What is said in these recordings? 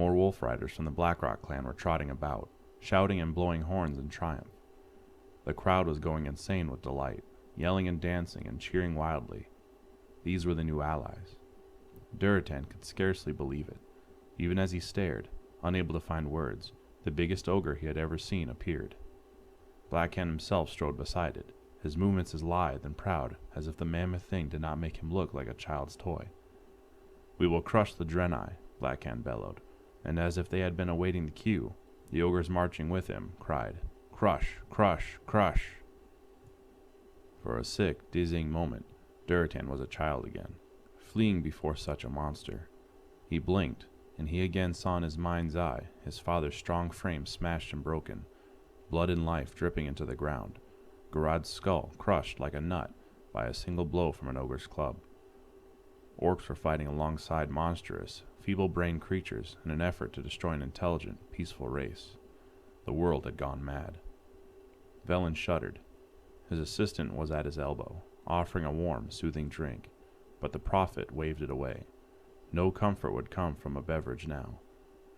More wolf riders from the Blackrock clan were trotting about, shouting and blowing horns in triumph. The crowd was going insane with delight, yelling and dancing and cheering wildly. These were the new allies. Durotan could scarcely believe it. Even as he stared, unable to find words, the biggest ogre he had ever seen appeared. Blackhand himself strode beside it, his movements as lithe and proud as if the mammoth thing did not make him look like a child's toy. "We will crush the Draenei," Blackhand bellowed, and as if they had been awaiting the cue, the ogres marching with him cried, "Crush, crush, crush!" For a sick, dizzying moment, Durotan was a child again, fleeing before such a monster. He blinked, and he again saw in his mind's eye his father's strong frame smashed and broken, blood and life dripping into the ground, Garad's skull crushed like a nut by a single blow from an ogre's club. Orcs were fighting alongside monstrous, feeble-brained creatures in an effort to destroy an intelligent, peaceful race. The world had gone mad. Velen shuddered. His assistant was at his elbow, offering a warm, soothing drink, but the prophet waved it away. No comfort would come from a beverage now.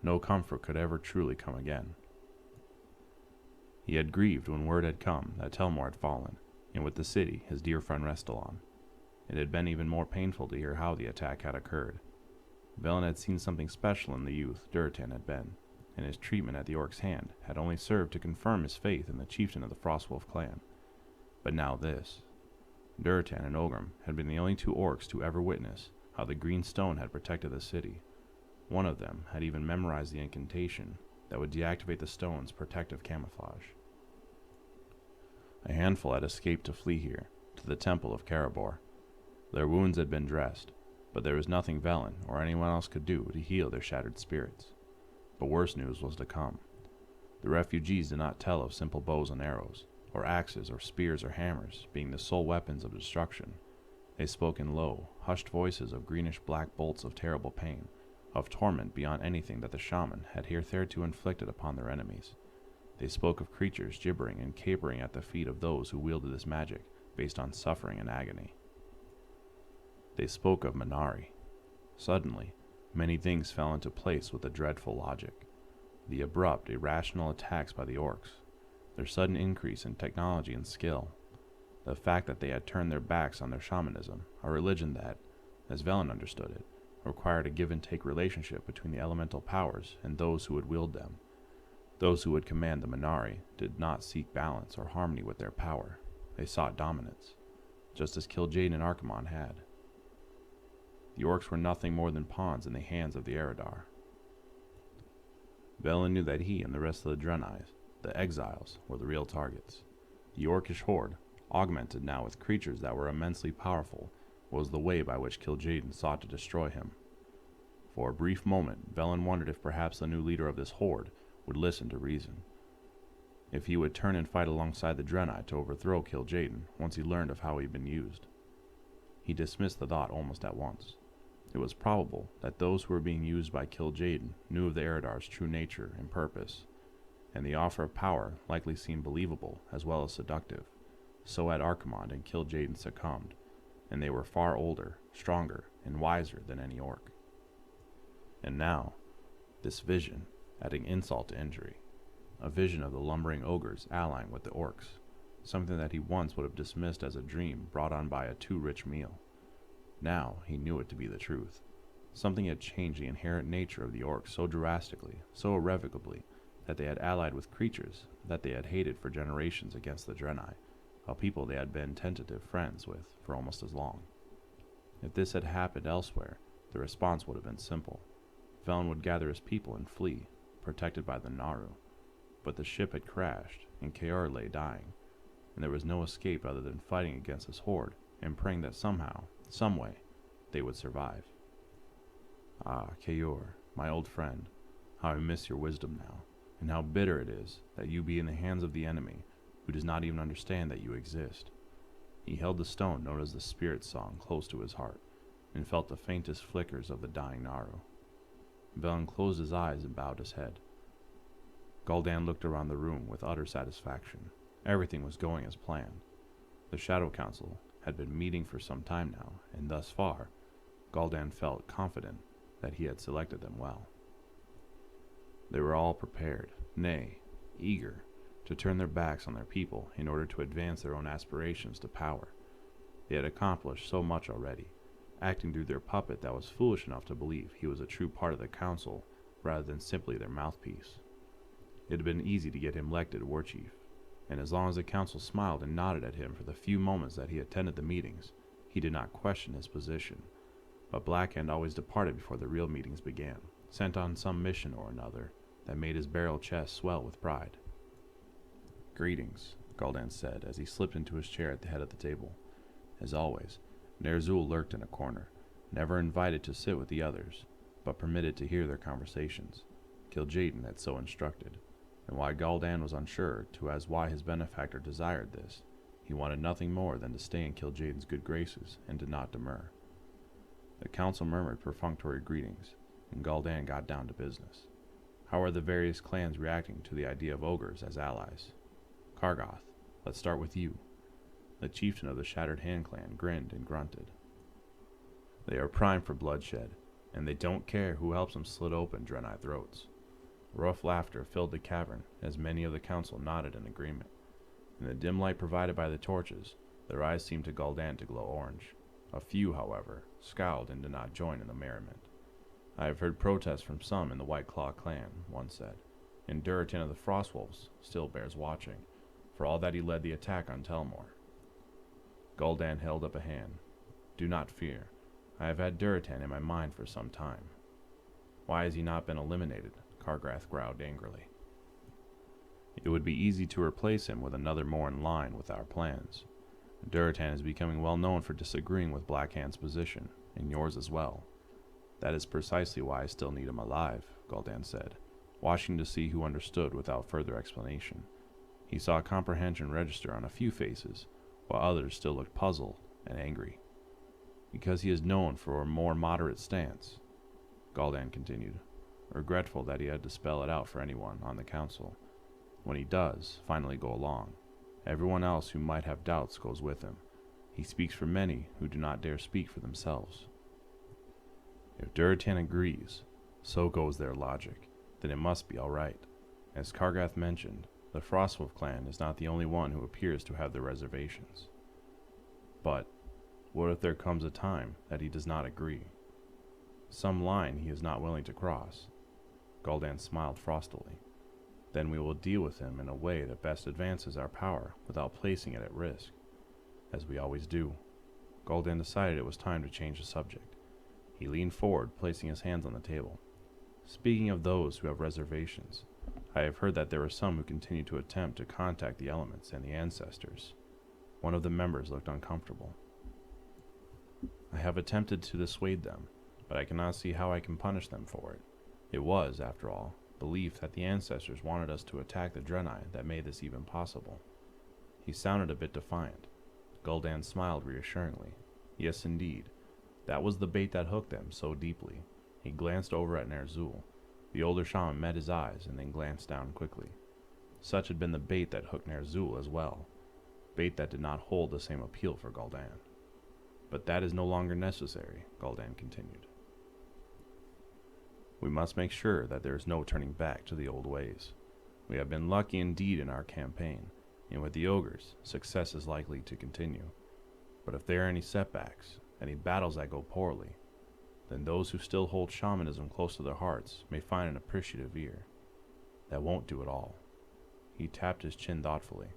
No comfort could ever truly come again. He had grieved when word had come that Telmor had fallen, and with the city his dear friend Restallon. It had been even more painful to hear how the attack had occurred. Velen had seen something special in the youth Durotan had been, and his treatment at the orc's hand had only served to confirm his faith in the chieftain of the Frostwolf clan. But now this. Durotan and Ogrim had been the only two orcs to ever witness how the green stone had protected the city. One of them had even memorized the incantation that would deactivate the stone's protective camouflage. A handful had escaped to flee here, to the temple of Karabor. Their wounds had been dressed, but there was nothing Velen or anyone else could do to heal their shattered spirits. But worse news was to come. The refugees did not tell of simple bows and arrows, or axes or spears or hammers being the sole weapons of destruction. They spoke in low, hushed voices of greenish-black bolts of terrible pain, of torment beyond anything that the shaman had hitherto inflicted upon their enemies. They spoke of creatures gibbering and capering at the feet of those who wielded this magic based on suffering and agony. They spoke of Manari. Suddenly, many things fell into place with a dreadful logic. The abrupt, irrational attacks by the orcs, their sudden increase in technology and skill, the fact that they had turned their backs on their shamanism, a religion that, as Velen understood it, required a give-and-take relationship between the elemental powers and those who would wield them. Those who would command the Manari did not seek balance or harmony with their power. They sought dominance, just as Kil'jaeden and Archimonde had. The orcs were nothing more than pawns in the hands of the Eredar. Velen knew that he and the rest of the Draenei, the exiles, were the real targets. The orcish horde, augmented now with creatures that were immensely powerful, was the way by which Kil'jaeden sought to destroy him. For a brief moment, Velen wondered if perhaps the new leader of this horde would listen to reason. If he would turn and fight alongside the Draenei to overthrow Kil'jaeden once he learned of how he had been used. He dismissed the thought almost at once. It was probable that those who were being used by Kil'jaeden knew of the Eredar's true nature and purpose, and the offer of power likely seemed believable as well as seductive. So had Archimonde and Kil'jaeden succumbed, and they were far older, stronger, and wiser than any orc. And now, this vision, adding insult to injury, a vision of the lumbering ogres allying with the orcs, something that he once would have dismissed as a dream brought on by a too-rich meal. Now he knew it to be the truth. Something had changed the inherent nature of the orcs so drastically, so irrevocably, that they had allied with creatures that they had hated for generations against the Draenei, a people they had been tentative friends with for almost as long. If this had happened elsewhere, the response would have been simple. Velen would gather his people and flee, protected by the Naru. But the ship had crashed, and Kaor lay dying, and there was no escape other than fighting against this horde and praying that somehow, some way, they would survive. Ah, Kaor, my old friend, how I miss your wisdom now, and how bitter it is that you be in the hands of the enemy who does not even understand that you exist. He held the stone known as the Spirit Song close to his heart, and felt the faintest flickers of the dying Naru. Velen closed his eyes and bowed his head. Gul'dan looked around the room with utter satisfaction. Everything was going as planned. The Shadow Council had been meeting for some time now, and thus far, Gul'dan felt confident that he had selected them well. They were all prepared, nay, eager, to turn their backs on their people in order to advance their own aspirations to power. They had accomplished so much already, acting through their puppet that was foolish enough to believe he was a true part of the council rather than simply their mouthpiece. It had been easy to get him elected war chief, and as long as the council smiled and nodded at him for the few moments that he attended the meetings, he did not question his position. But Blackhand always departed before the real meetings began, sent on some mission or another that made his barrel chest swell with pride. "Greetings," Gul'dan said as he slipped into his chair at the head of the table. As always, Ner'zhul lurked in a corner, never invited to sit with the others, but permitted to hear their conversations. Kil'jaeden had so instructed, and while Gul'dan was unsure as why his benefactor desired this, he wanted nothing more than to stay in Kil'jaeden's good graces and did not demur. The council murmured perfunctory greetings, and Gul'dan got down to business. How are the various clans reacting to the idea of ogres as allies? Kargoth, let's start with you. The chieftain of the Shattered Hand clan grinned and grunted. They are primed for bloodshed, and they don't care who helps them slit open Draenei throats. Rough laughter filled the cavern as many of the council nodded in agreement. In the dim light provided by the torches, their eyes seemed to Gul'dan to glow orange. A few, however, scowled and did not join in the merriment. I have heard protests from some in the White Claw clan, one said, and Durotan of the Frostwolves still bears watching, for all that he led the attack on Telmor. Gul'dan held up a hand. Do not fear. I have had Durotan in my mind for some time. Why has he not been eliminated? Kargoth growled angrily. It would be easy to replace him with another more in line with our plans. Durotan is becoming well known for disagreeing with Blackhand's position, and yours as well. That is precisely why I still need him alive, Gul'dan said, watching to see who understood without further explanation. He saw comprehension register on a few faces, while others still looked puzzled and angry. Because he is known for a more moderate stance, Gul'dan continued, regretful that he had to spell it out for anyone on the council. When he does finally go along, everyone else who might have doubts goes with him. He speaks for many who do not dare speak for themselves. If Durotan agrees, so goes their logic, then it must be all right. As Kargoth mentioned, the Frostwolf clan is not the only one who appears to have their reservations. But what if there comes a time that he does not agree? Some line he is not willing to cross. Gul'dan smiled frostily. Then we will deal with him in a way that best advances our power without placing it at risk. As we always do. Gul'dan decided it was time to change the subject. He leaned forward, placing his hands on the table. Speaking of those who have reservations, I have heard that there are some who continue to attempt to contact the elements and the ancestors. One of the members looked uncomfortable. I have attempted to dissuade them, but I cannot see how I can punish them for it. It was, after all, belief that the ancestors wanted us to attack the Draenei that made this even possible. He sounded a bit defiant. Gul'dan smiled reassuringly. Yes, indeed. That was the bait that hooked them so deeply. He glanced over at Ner'zhul. The older shaman met his eyes and then glanced down quickly. Such had been the bait that hooked Ner'zhul as well. Bait that did not hold the same appeal for Gul'dan. But that is no longer necessary, Gul'dan continued. We must make sure that there is no turning back to the old ways. We have been lucky indeed in our campaign, and with the ogres, success is likely to continue. But if there are any setbacks, any battles that go poorly, then those who still hold shamanism close to their hearts may find an appreciative ear. That won't do it all. He tapped his chin thoughtfully.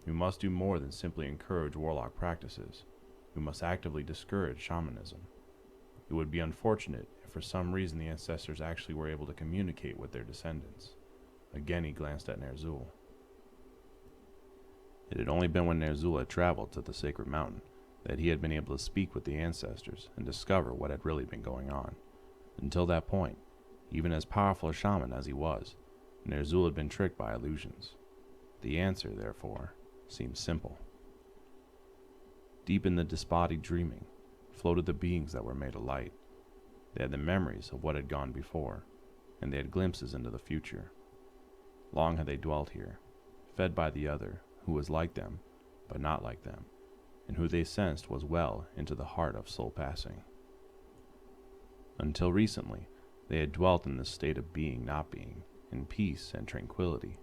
We must do more than simply encourage warlock practices. We must actively discourage shamanism. It would be unfortunate if for some reason the ancestors actually were able to communicate with their descendants. Again he glanced at Ner'zhul. It had only been when Ner'zhul had traveled to the sacred mountain that he had been able to speak with the ancestors and discover what had really been going on. Until that point, even as powerful a shaman as he was, Ner'zhul had been tricked by illusions. The answer, therefore, seemed simple. Deep in the disembodied dreaming floated the beings that were made of light. They had the memories of what had gone before, and they had glimpses into the future. Long had they dwelt here, fed by the other, who was like them, but not like them, and who they sensed was well into the heart of soul passing. Until recently, they had dwelt in this state of being not being, in peace and tranquility.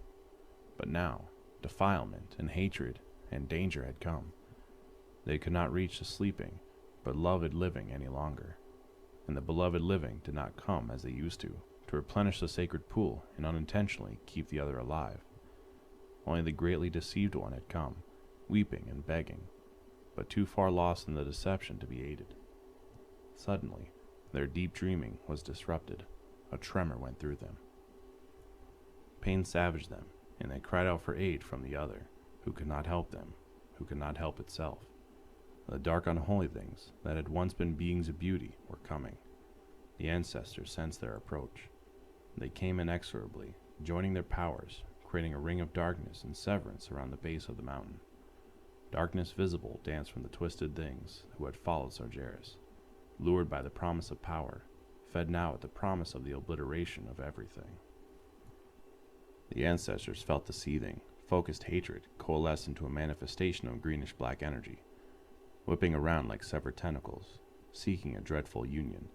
But now, defilement and hatred and danger had come. They could not reach the sleeping, beloved living any longer, and the beloved living did not come as they used to replenish the sacred pool and unintentionally keep the other alive. Only the greatly deceived one had come, weeping and begging, but too far lost in the deception to be aided. Suddenly, their deep dreaming was disrupted. A tremor went through them. Pain savaged them, and they cried out for aid from the other, who could not help them, who could not help itself. The dark unholy things that had once been beings of beauty were coming. The ancestors sensed their approach. They came inexorably, joining their powers, creating a ring of darkness and severance around the base of the mountain. Darkness visible danced from the twisted things who had followed Sargeras, lured by the promise of power, fed now at the promise of the obliteration of everything. The ancestors felt the seething, focused hatred coalesce into a manifestation of greenish-black energy, whipping around like severed tentacles, seeking a dreadful union.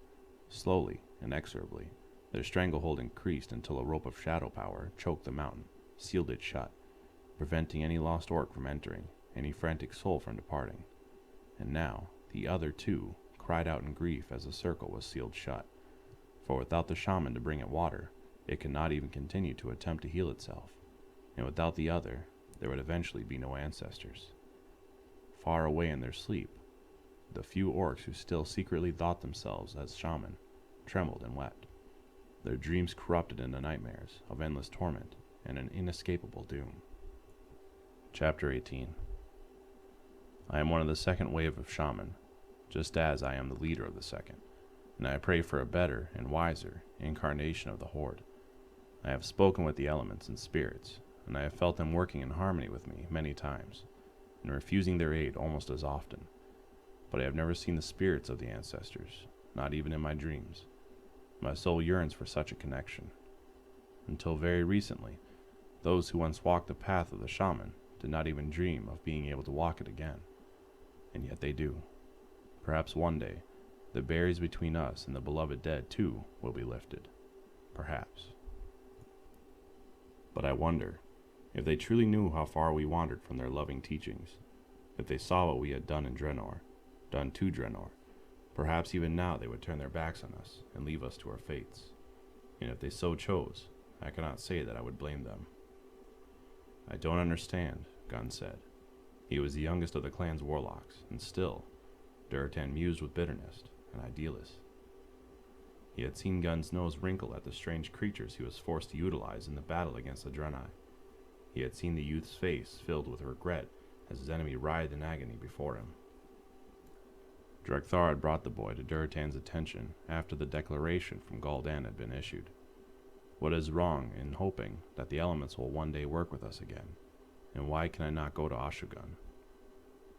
Slowly, inexorably, their stranglehold increased until a rope of shadow power choked the mountain, sealed it shut, preventing any lost orc from entering, any frantic soul from departing. And now, the other two cried out in grief as the circle was sealed shut, for without the shaman to bring it water, it could not even continue to attempt to heal itself, and without the other, there would eventually be no ancestors. Far away in their sleep, the few orcs who still secretly thought themselves as shaman trembled and wept, their dreams corrupted into nightmares of endless torment and an inescapable doom. Chapter 18. I am one of the second wave of shaman, just as I am the leader of the second, and I pray for a better and wiser incarnation of the Horde. I have spoken with the elements and spirits, and I have felt them working in harmony with me many times, and refusing their aid almost as often. But I have never seen the spirits of the ancestors, not even in my dreams. My soul yearns for such a connection. Until very recently, those who once walked the path of the shaman did not even dream of being able to walk it again. And yet they do. Perhaps one day, the barriers between us and the beloved dead too will be lifted. Perhaps. But I wonder, if they truly knew how far we wandered from their loving teachings, if they saw what we had done in Draenor, done to Draenor, perhaps even now they would turn their backs on us and leave us to our fates. And if they so chose, I cannot say that I would blame them. I don't understand, Gunn said. He was the youngest of the clan's warlocks, and still, Durotan mused with bitterness, an idealist. He had seen Gunn's nose wrinkle at the strange creatures he was forced to utilize in the battle against the Draenei. He had seen the youth's face filled with regret as his enemy writhed in agony before him. Drekthar had brought the boy to Durotan's attention after the declaration from Gul'dan had been issued. What is wrong in hoping that the elements will one day work with us again, and why can I not go to Ashugun?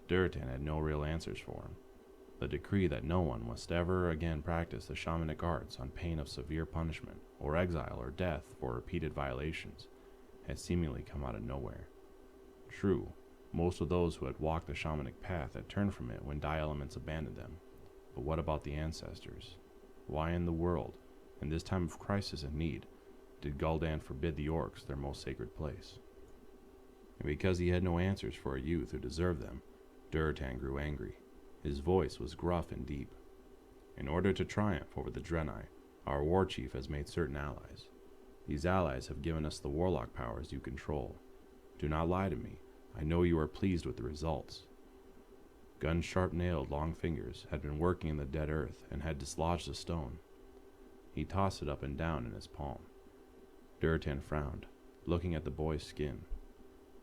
Durotan had no real answers for him. The decree that no one must ever again practice the shamanic arts on pain of severe punishment, or exile, or death for repeated violations, had seemingly come out of nowhere. True, most of those who had walked the shamanic path had turned from it when die elements abandoned them. But what about the ancestors? Why in the world, in this time of crisis and need, did Gul'dan forbid the orcs their most sacred place? And because he had no answers for a youth who deserved them, Durotan grew angry. His voice was gruff and deep. In order to triumph over the Draenei, our war chief has made certain allies. These allies have given us the warlock powers you control. Do not lie to me. I know you are pleased with the results. Gunn's sharp-nailed long fingers had been working in the dead earth and had dislodged a stone. He tossed it up and down in his palm. Durotan frowned, looking at the boy's skin.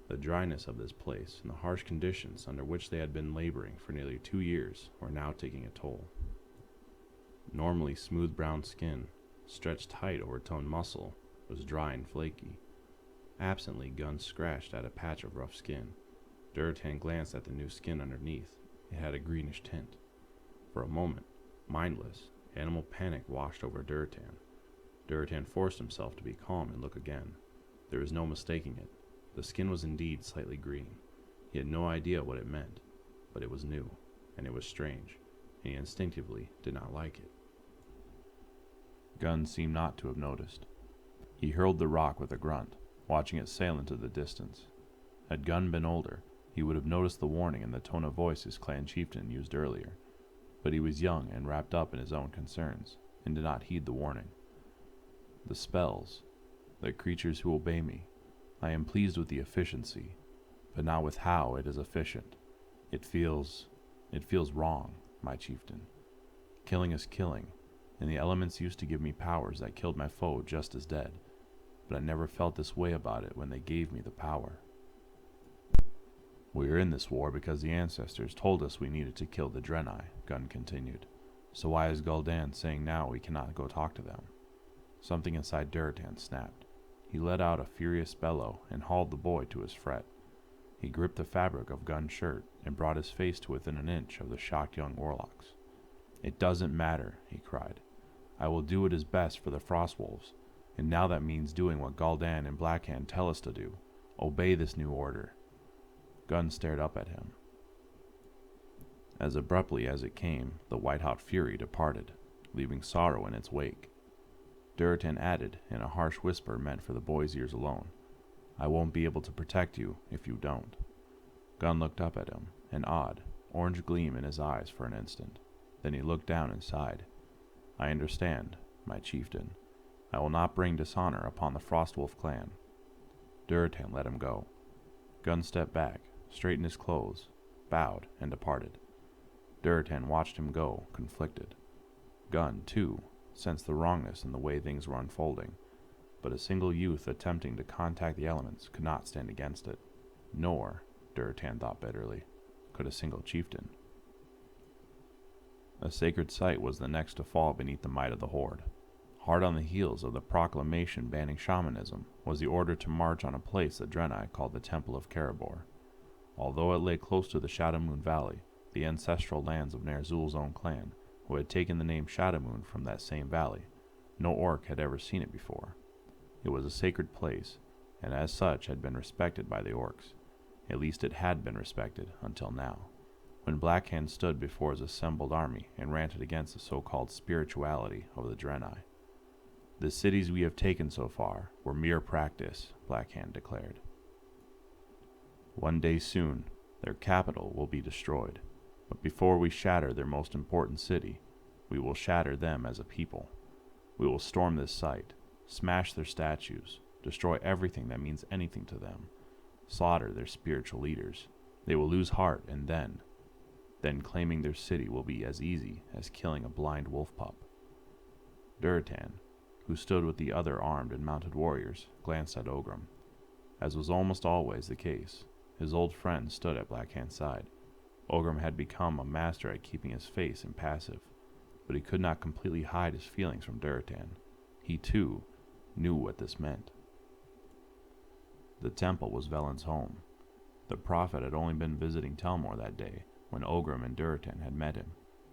The dryness of this place and the harsh conditions under which they had been laboring for nearly 2 years were now taking a toll. Normally smooth brown skin, stretched tight over toned muscle, was dry and flaky. Absently, Gunn scratched at a patch of rough skin. Durotan glanced at the new skin underneath. It had a greenish tint. For a moment, mindless, animal panic washed over Durotan. Durotan forced himself to be calm and look again. There was no mistaking it. The skin was indeed slightly green. He had no idea what it meant, but it was new, and it was strange, and he instinctively did not like it. Gunn seemed not to have noticed. He hurled the rock with a grunt, watching it sail into the distance. Had Gunn been older, he would have noticed the warning in the tone of voice his clan chieftain used earlier, but he was young and wrapped up in his own concerns, and did not heed the warning. The spells, the creatures who obey me, I am pleased with the efficiency, but not with how it is efficient. It feels wrong, my chieftain. Killing is killing, and the elements used to give me powers that killed my foe just as dead, but I never felt this way about it when they gave me the power. We are in this war because the ancestors told us we needed to kill the Draenei, Gunn continued. So why is Gul'dan saying now we cannot go talk to them? Something inside Durotan snapped. He let out a furious bellow and hauled the boy to his fret. He gripped the fabric of Gunn's shirt and brought his face to within an inch of the shocked young warlocks. It doesn't matter, he cried. I will do what is best for the Frostwolves, and now that means doing what Gul'dan and Blackhand tell us to do. Obey this new order. Gunn stared up at him. As abruptly as it came, the white-hot fury departed, leaving sorrow in its wake. Durotan added, in a harsh whisper meant for the boy's ears alone, I won't be able to protect you if you don't. Gunn looked up at him, an odd, orange gleam in his eyes for an instant. Then he looked down and sighed. I understand, my chieftain. I will not bring dishonor upon the Frostwolf clan. Durotan let him go. Gunn stepped back, straightened his clothes, bowed, and departed. Durotan watched him go, conflicted. Gunn, too, sensed the wrongness in the way things were unfolding, but a single youth attempting to contact the elements could not stand against it. Nor, Durotan thought bitterly, could a single chieftain. A sacred site was the next to fall beneath the might of the Horde. Hard on the heels of the proclamation banning shamanism was the order to march on a place that Draenei called the Temple of Karabor. Although it lay close to the Shadowmoon Valley, the ancestral lands of Ner'zhul's own clan, who had taken the name Shadowmoon from that same valley, no orc had ever seen it before. It was a sacred place, and as such had been respected by the orcs. At least it had been respected until now, when Blackhand stood before his assembled army and ranted against the so-called spirituality of the Draenei. The cities we have taken so far were mere practice, Blackhand declared. One day soon, their capital will be destroyed, but before we shatter their most important city, we will shatter them as a people. We will storm this site, smash their statues, destroy everything that means anything to them, slaughter their spiritual leaders. They will lose heart, and then claiming their city will be as easy as killing a blind wolf pup. Durotan, who stood with the other armed and mounted warriors, glanced at Ogrim. As was almost always the case, his old friend stood at Blackhand's side. Ogrim had become a master at keeping his face impassive, but he could not completely hide his feelings from Durotan. He, too, knew what this meant. The temple was Velen's home. The prophet had only been visiting Telmor that day when Ogrim and Durotan had met him.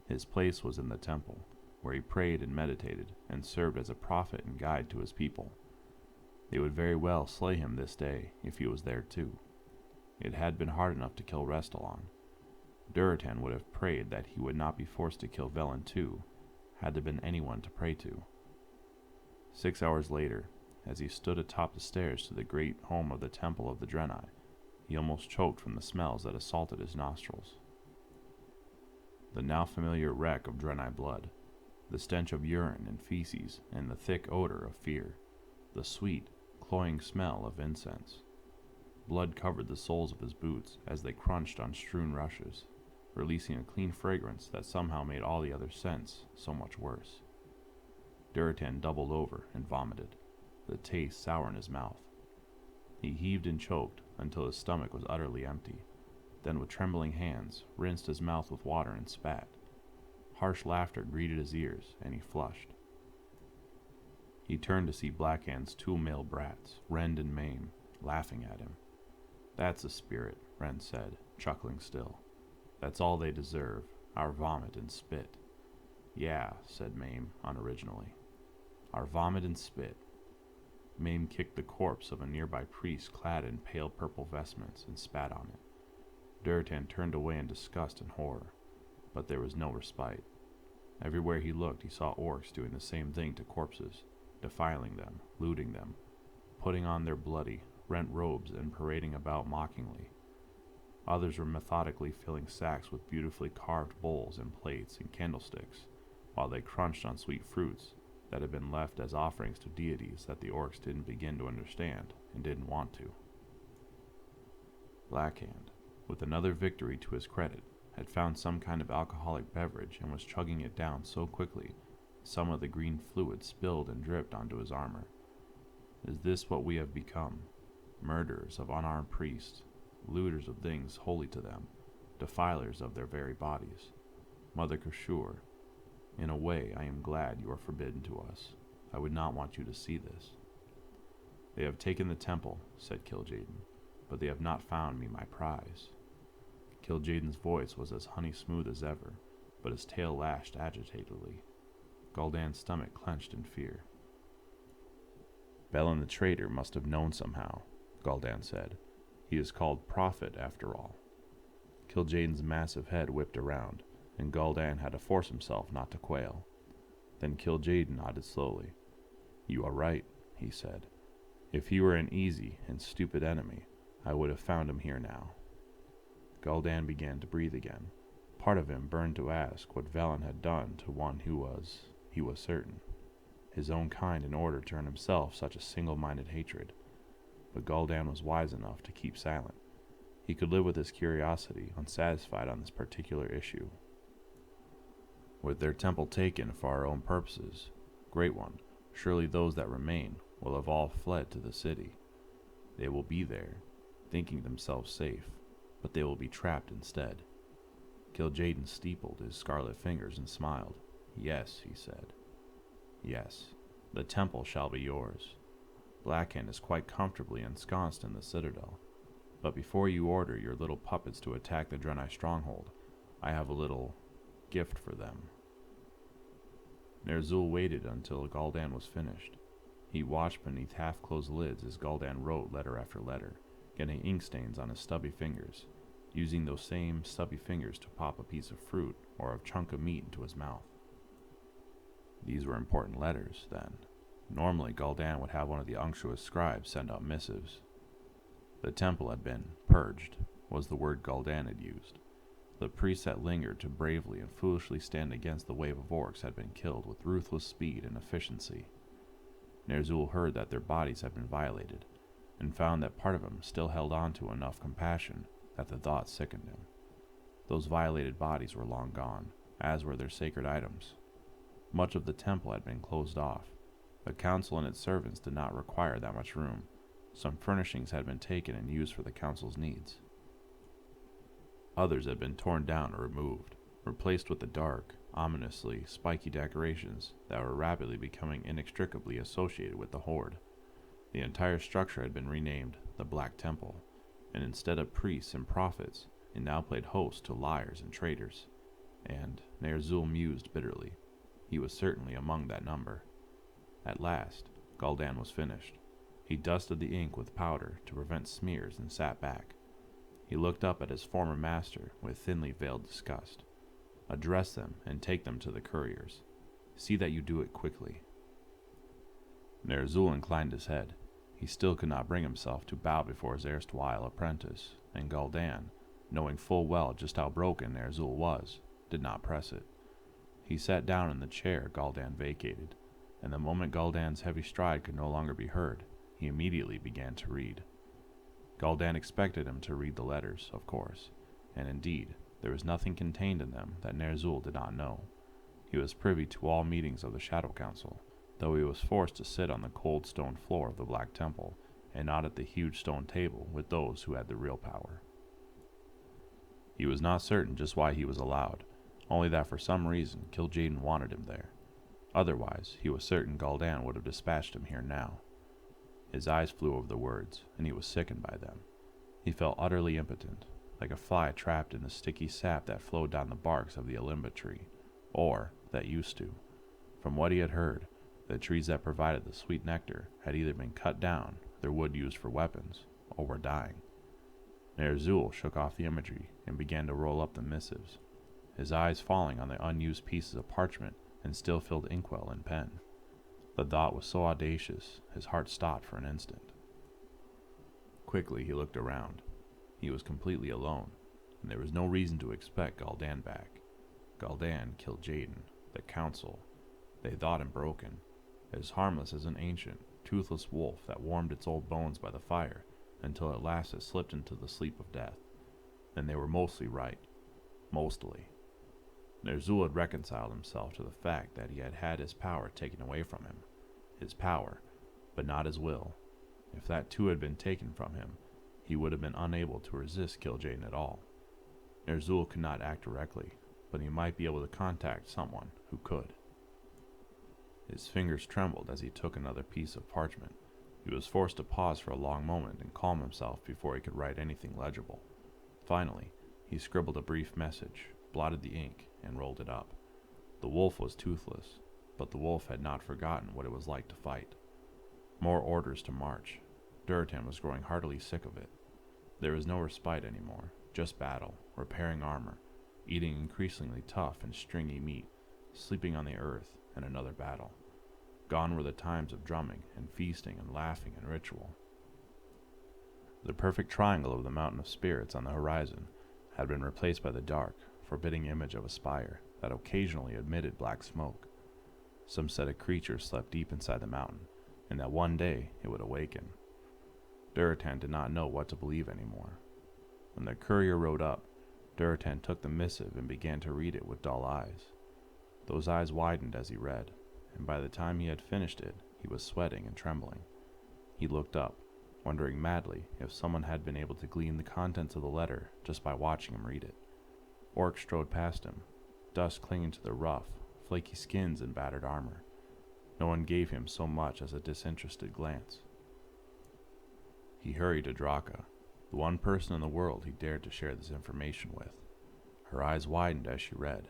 His place was in the temple, where he prayed and meditated and served as a prophet and guide to his people. They would very well slay him this day if he was there too. It had been hard enough to kill Restalon. Durotan would have prayed that he would not be forced to kill Velen too, had there been anyone to pray to. 6 hours later, as he stood atop the stairs to the great home of the Temple of the Draenei, he almost choked from the smells that assaulted his nostrils. The now familiar wreck of Draenei blood, the stench of urine and feces, and the thick odor of fear, the sweet, cloying smell of incense. Blood covered the soles of his boots as they crunched on strewn rushes, releasing a clean fragrance that somehow made all the other scents so much worse. Durotan doubled over and vomited, the taste sour in his mouth. He heaved and choked until his stomach was utterly empty, then with trembling hands rinsed his mouth with water and spat. Harsh laughter greeted his ears, and he flushed. He turned to see Blackhand's 2 male brats, Rend and Maim, laughing at him. That's the spirit, Rend said, chuckling still. That's all they deserve, our vomit and spit. Yeah, said Maim, unoriginally. Our vomit and spit. Maim kicked the corpse of a nearby priest clad in pale purple vestments and spat on it. Durotan turned away in disgust and horror, but there was no respite. Everywhere he looked, he saw orcs doing the same thing to corpses, defiling them, looting them, putting on their bloody, rent robes and parading about mockingly. Others were methodically filling sacks with beautifully carved bowls and plates and candlesticks, while they crunched on sweet fruits that had been left as offerings to deities that the orcs didn't begin to understand and didn't want to. Blackhand, with another victory to his credit, had found some kind of alcoholic beverage and was chugging it down so quickly some of the green fluid spilled and dripped onto his armor. Is this what we have become? Murderers of unarmed priests, looters of things holy to them, defilers of their very bodies. Mother Kashur, in a way I am glad you are forbidden to us. I would not want you to see this. They have taken the temple, said Kil'jaeden, but they have not found me my prize. Kil'jaeden's voice was as honey-smooth as ever, but his tail lashed agitatedly. Gul'dan's stomach clenched in fear. Belen the traitor must have known somehow, Gul'dan said. He is called Prophet, after all. Kil'jaeden's massive head whipped around, and Gul'dan had to force himself not to quail. Then Kil'jaeden nodded slowly. You are right, he said. If he were an easy and stupid enemy, I would have found him here now. Gul'dan began to breathe again. Part of him burned to ask what Velen had done to one who was, he was certain, his own kind in order to earn himself such a single-minded hatred. But Gul'dan was wise enough to keep silent. He could live with his curiosity, unsatisfied on this particular issue. With their temple taken for our own purposes, Great One, surely those that remain will have all fled to the city. They will be there, thinking themselves safe, but they will be trapped instead. Kil'jaeden steepled his scarlet fingers and smiled. Yes, he said. Yes, the temple shall be yours. Blackhand is quite comfortably ensconced in the citadel. But before you order your little puppets to attack the Draenei stronghold, I have a little gift for them. Ner'zhul waited until Gul'dan was finished. He watched beneath half-closed lids as Gul'dan wrote letter after letter, getting ink stains on his stubby fingers, using those same stubby fingers to pop a piece of fruit or a chunk of meat into his mouth. These were important letters, then. Normally, Gul'dan would have one of the unctuous scribes send out missives. The temple had been purged, was the word Gul'dan had used. The priests that lingered to bravely and foolishly stand against the wave of orcs had been killed with ruthless speed and efficiency. Ner'zhul heard that their bodies had been violated, and found that part of him still held on to enough compassion that the thought sickened him. Those violated bodies were long gone, as were their sacred items. Much of the temple had been closed off. The council and its servants did not require that much room. Some furnishings had been taken and used for the council's needs. Others had been torn down or removed, replaced with the dark, ominously spiky decorations that were rapidly becoming inextricably associated with the Horde. The entire structure had been renamed the Black Temple, and instead of priests and prophets, it now played host to liars and traitors. And Ner'zhul mused bitterly. He was certainly among that number. At last, Gul'dan was finished. He dusted the ink with powder to prevent smears and sat back. He looked up at his former master with thinly veiled disgust. Address them and take them to the couriers. See that you do it quickly. Ner'zhul inclined his head. He still could not bring himself to bow before his erstwhile apprentice, and Gul'dan, knowing full well just how broken Ner'zhul was, did not press it. He sat down in the chair Gul'dan vacated, and the moment Gul'dan's heavy stride could no longer be heard, he immediately began to read. Gul'dan expected him to read the letters, of course, and indeed, there was nothing contained in them that Ner'zhul did not know. He was privy to all meetings of the Shadow Council, though he was forced to sit on the cold stone floor of the Black Temple, and not at the huge stone table with those who had the real power. He was not certain just why he was allowed, only that for some reason Kil'jaeden wanted him there. Otherwise, he was certain Gul'dan would have dispatched him here now. His eyes flew over the words, and he was sickened by them. He felt utterly impotent, like a fly trapped in the sticky sap that flowed down the barks of the alimba tree, or that used to. From what he had heard, the trees that provided the sweet nectar had either been cut down, their wood used for weapons, or were dying. Ner'zhul shook off the imagery and began to roll up the missives, his eyes falling on the unused pieces of parchment and still-filled inkwell and pen. The thought was so audacious, his heart stopped for an instant. Quickly he looked around. He was completely alone, and there was no reason to expect Gul'dan back. Gul'dan killed Jaden, the council. They thought him broken, as harmless as an ancient, toothless wolf that warmed its old bones by the fire until at last it slipped into the sleep of death. And they were mostly right. Mostly. Ner'zhul had reconciled himself to the fact that he had had his power taken away from him. His power, but not his will. If that too had been taken from him, he would have been unable to resist Kil'jaeden at all. Ner'zhul could not act directly, but he might be able to contact someone who could. His fingers trembled as he took another piece of parchment. He was forced to pause for a long moment and calm himself before he could write anything legible. Finally, he scribbled a brief message, blotted the ink, and rolled it up. The wolf was toothless, but the wolf had not forgotten what it was like to fight. More orders to march. Durotan was growing heartily sick of it. There was no respite anymore, just battle, repairing armor, eating increasingly tough and stringy meat, sleeping on the earth, and another battle. Gone were the times of drumming and feasting and laughing and ritual. The perfect triangle of the mountain of spirits on the horizon had been replaced by the dark, forbidding image of a spire that occasionally emitted black smoke. Some said a creature slept deep inside the mountain, and that one day it would awaken. Durotan did not know what to believe anymore. When the courier rode up, Durotan took the missive and began to read it with dull eyes. Those eyes widened as he read, and by the time he had finished it, he was sweating and trembling. He looked up, wondering madly if someone had been able to glean the contents of the letter just by watching him read it. Orcs strode past him, dust clinging to their rough, flaky skins and battered armor. No one gave him so much as a disinterested glance. He hurried to Draka, the one person in the world he dared to share this information with. Her eyes widened as she read.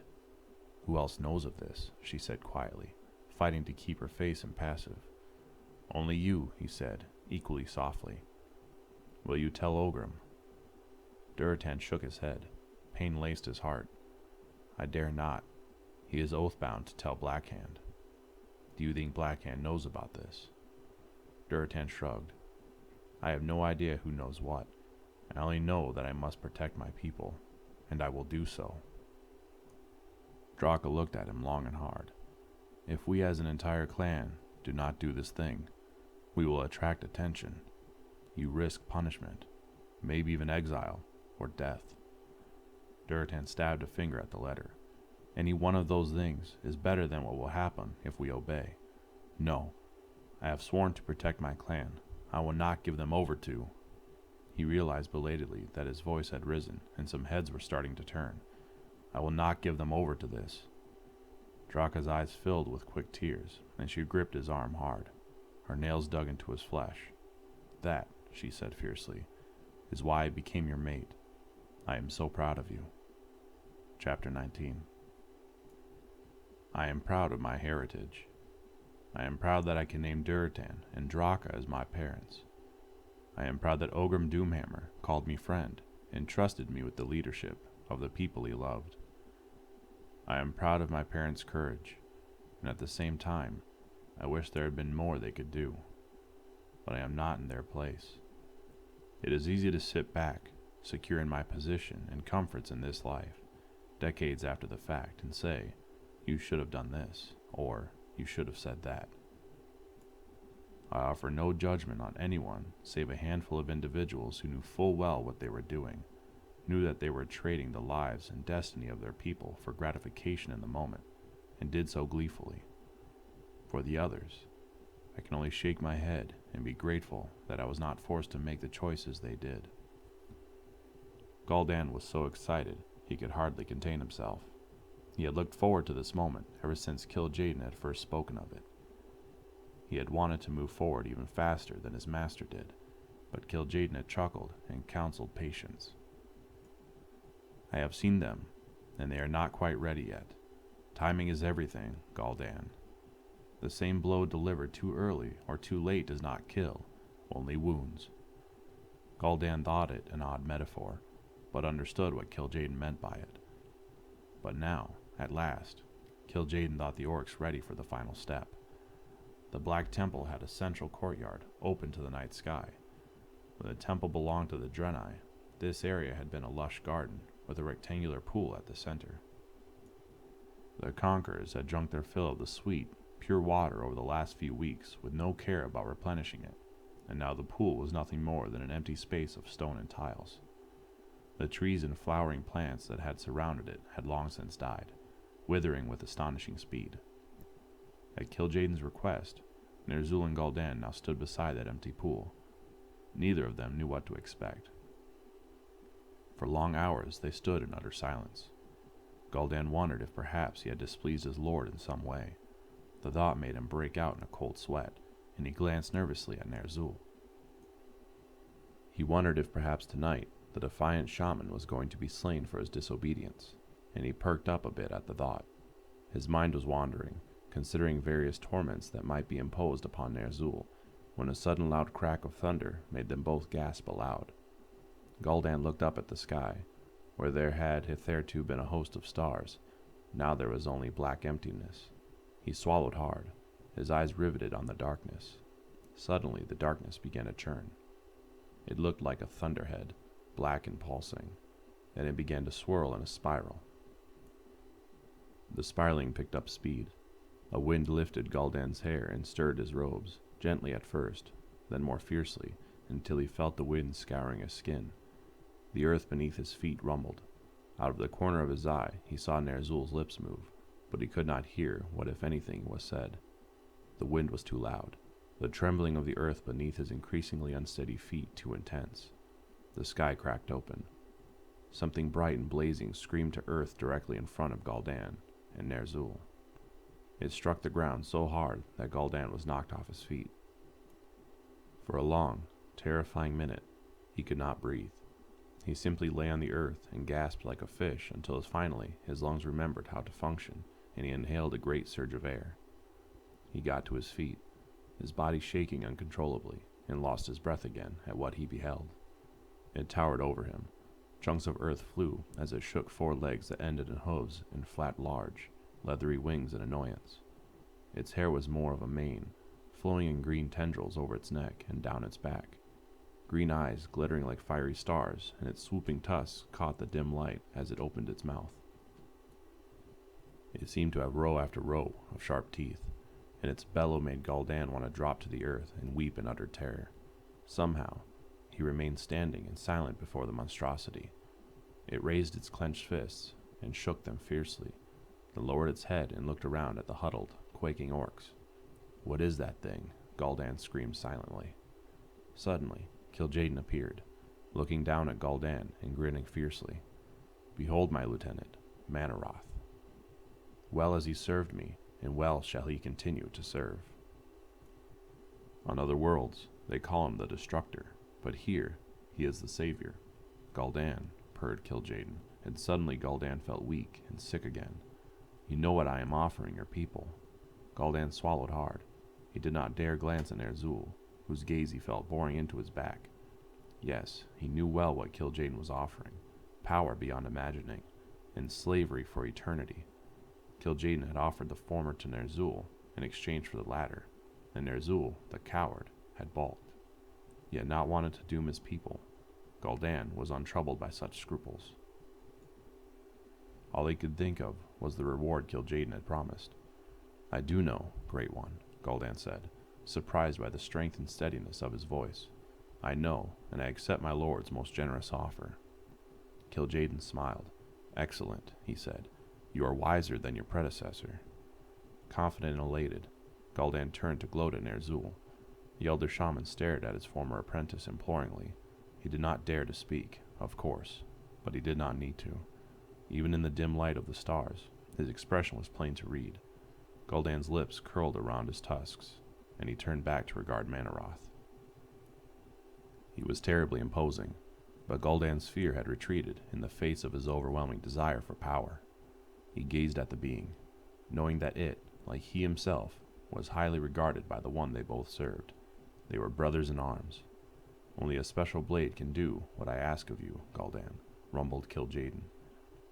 "Who else knows of this?" she said quietly, fighting to keep her face impassive. "Only you," he said, equally softly. "Will you tell Ogrim?" Durotan shook his head. Pain laced his heart. "I dare not. He is oath-bound to tell Blackhand." "Do you think Blackhand knows about this?" Durotan shrugged. "I have no idea who knows what. I only know that I must protect my people, and I will do so." Draka looked at him long and hard. "If we as an entire clan do not do this thing, we will attract attention. You risk punishment, maybe even exile, or death." Durotan stabbed a finger at the letter. "Any one of those things is better than what will happen if we obey. No, I have sworn to protect my clan. I will not give them over to—" He realized belatedly that his voice had risen and some heads were starting to turn. "I will not give them over to this." Draka's eyes filled with quick tears, and she gripped his arm hard. Her nails dug into his flesh. "That," she said fiercely, "is why I became your mate. I am so proud of you." Chapter 19. I am proud of my heritage. I am proud that I can name Durotan and Draka as my parents. I am proud that Ogrim Doomhammer called me friend and trusted me with the leadership of the people he loved. I am proud of my parents' courage, and at the same time, I wish there had been more they could do. But I am not in their place. It is easy to sit back, secure in my position and comforts in this life, decades after the fact, and say, "You should have done this," or "You should have said that." I offer no judgment on anyone save a handful of individuals who knew full well what they were doing, knew that they were trading the lives and destiny of their people for gratification in the moment, and did so gleefully. For the others, I can only shake my head and be grateful that I was not forced to make the choices they did. Gul'dan was so excited he could hardly contain himself. He had looked forward to this moment ever since Kil'jaeden had first spoken of it. He had wanted to move forward even faster than his master did, but Kil'jaeden had chuckled and counseled patience. "I have seen them, and they are not quite ready yet. Timing is everything, Gul'dan. The same blow delivered too early or too late does not kill, only wounds." Gul'dan thought it an odd metaphor, but understood what Kil'jaeden meant by it. But now, at last, Kil'jaeden thought the orcs ready for the final step. The Black Temple had a central courtyard open to the night sky. When the temple belonged to the Draenei, this area had been a lush garden with a rectangular pool at the center. The conquerors had drunk their fill of the sweet, pure water over the last few weeks with no care about replenishing it, and now the pool was nothing more than an empty space of stone and tiles. The trees and flowering plants that had surrounded it had long since died, withering with astonishing speed. At Kil'jaeden's request, Ner'zhul and Gul'dan now stood beside that empty pool. Neither of them knew what to expect. For long hours they stood in utter silence. Gul'dan wondered if perhaps he had displeased his lord in some way. The thought made him break out in a cold sweat, and he glanced nervously at Ner'zhul. He wondered if perhaps tonight the defiant shaman was going to be slain for his disobedience, and he perked up a bit at the thought. His mind was wandering, considering various torments that might be imposed upon Ner'zhul, when a sudden loud crack of thunder made them both gasp aloud. Gul'dan looked up at the sky, where there had hitherto been a host of stars. Now there was only black emptiness. He swallowed hard, his eyes riveted on the darkness. Suddenly the darkness began to churn. It looked like a thunderhead, black and pulsing. Then it began to swirl in a spiral. The spiraling picked up speed. A wind lifted Gul'dan's hair and stirred his robes, gently at first, then more fiercely, until he felt the wind scouring his skin. The earth beneath his feet rumbled. Out of the corner of his eye he saw Ner'zhul's lips move, but he could not hear what, if anything, was said. The wind was too loud, the trembling of the earth beneath his increasingly unsteady feet too intense. The sky cracked open. Something bright and blazing screamed to earth directly in front of Gul'dan and Ner'zhul. It struck the ground so hard that Gul'dan was knocked off his feet. For a long, terrifying minute, he could not breathe. He simply lay on the earth and gasped like a fish until finally his lungs remembered how to function, and he inhaled a great surge of air. He got to his feet, his body shaking uncontrollably, and lost his breath again at what he beheld. It towered over him. Chunks of earth flew as it shook four legs that ended in hooves and flat, large, leathery wings in annoyance. Its hair was more of a mane, flowing in green tendrils over its neck and down its back. Green eyes glittering like fiery stars, and its swooping tusks caught the dim light as it opened its mouth. It seemed to have row after row of sharp teeth, and its bellow made Gul'dan want to drop to the earth and weep in utter terror. Somehow, he remained standing and silent before the monstrosity. It raised its clenched fists and shook them fiercely, then lowered its head and looked around at the huddled, quaking orcs. "What is that thing?" Gul'dan screamed silently. Suddenly, Kil'jaeden appeared, looking down at Gul'dan and grinning fiercely. "Behold my lieutenant, Mannoroth. Well has he served me, and well shall he continue to serve." On other worlds, they call him the Destructor, but here, he is the Savior. "Gul'dan," purred Kil'jaeden, and suddenly Gul'dan felt weak and sick again. "You know what I am offering your people." Gul'dan swallowed hard. He did not dare glance at Ner'zhul, whose gaze he felt boring into his back. Yes, he knew well what Kil'jaeden was offering. Power beyond imagining, and slavery for eternity. Kil'jaeden had offered the former to Ner'zhul in exchange for the latter, and Ner'zhul, the coward, had balked. Yet not wanted to doom his people, Gul'dan was untroubled by such scruples. All he could think of was the reward Kil'jaeden had promised. "I do know, Great One," Gul'dan said, surprised by the strength and steadiness of his voice. "I know, and I accept my lord's most generous offer." Kil'jaeden smiled. "Excellent," he said. "You are wiser than your predecessor." Confident and elated, Gul'dan turned to gloat at Ner'zhul. The elder shaman stared at his former apprentice imploringly. He did not dare to speak, of course, but he did not need to. Even in the dim light of the stars, his expression was plain to read. Gul'dan's lips curled around his tusks, and he turned back to regard Mannoroth. He was terribly imposing, but Gul'dan's fear had retreated in the face of his overwhelming desire for power. He gazed at the being, knowing that it, like he himself, was highly regarded by the one they both served. They were brothers in arms. "Only a special blade can do what I ask of you, Gul'dan," rumbled Kil'jaeden.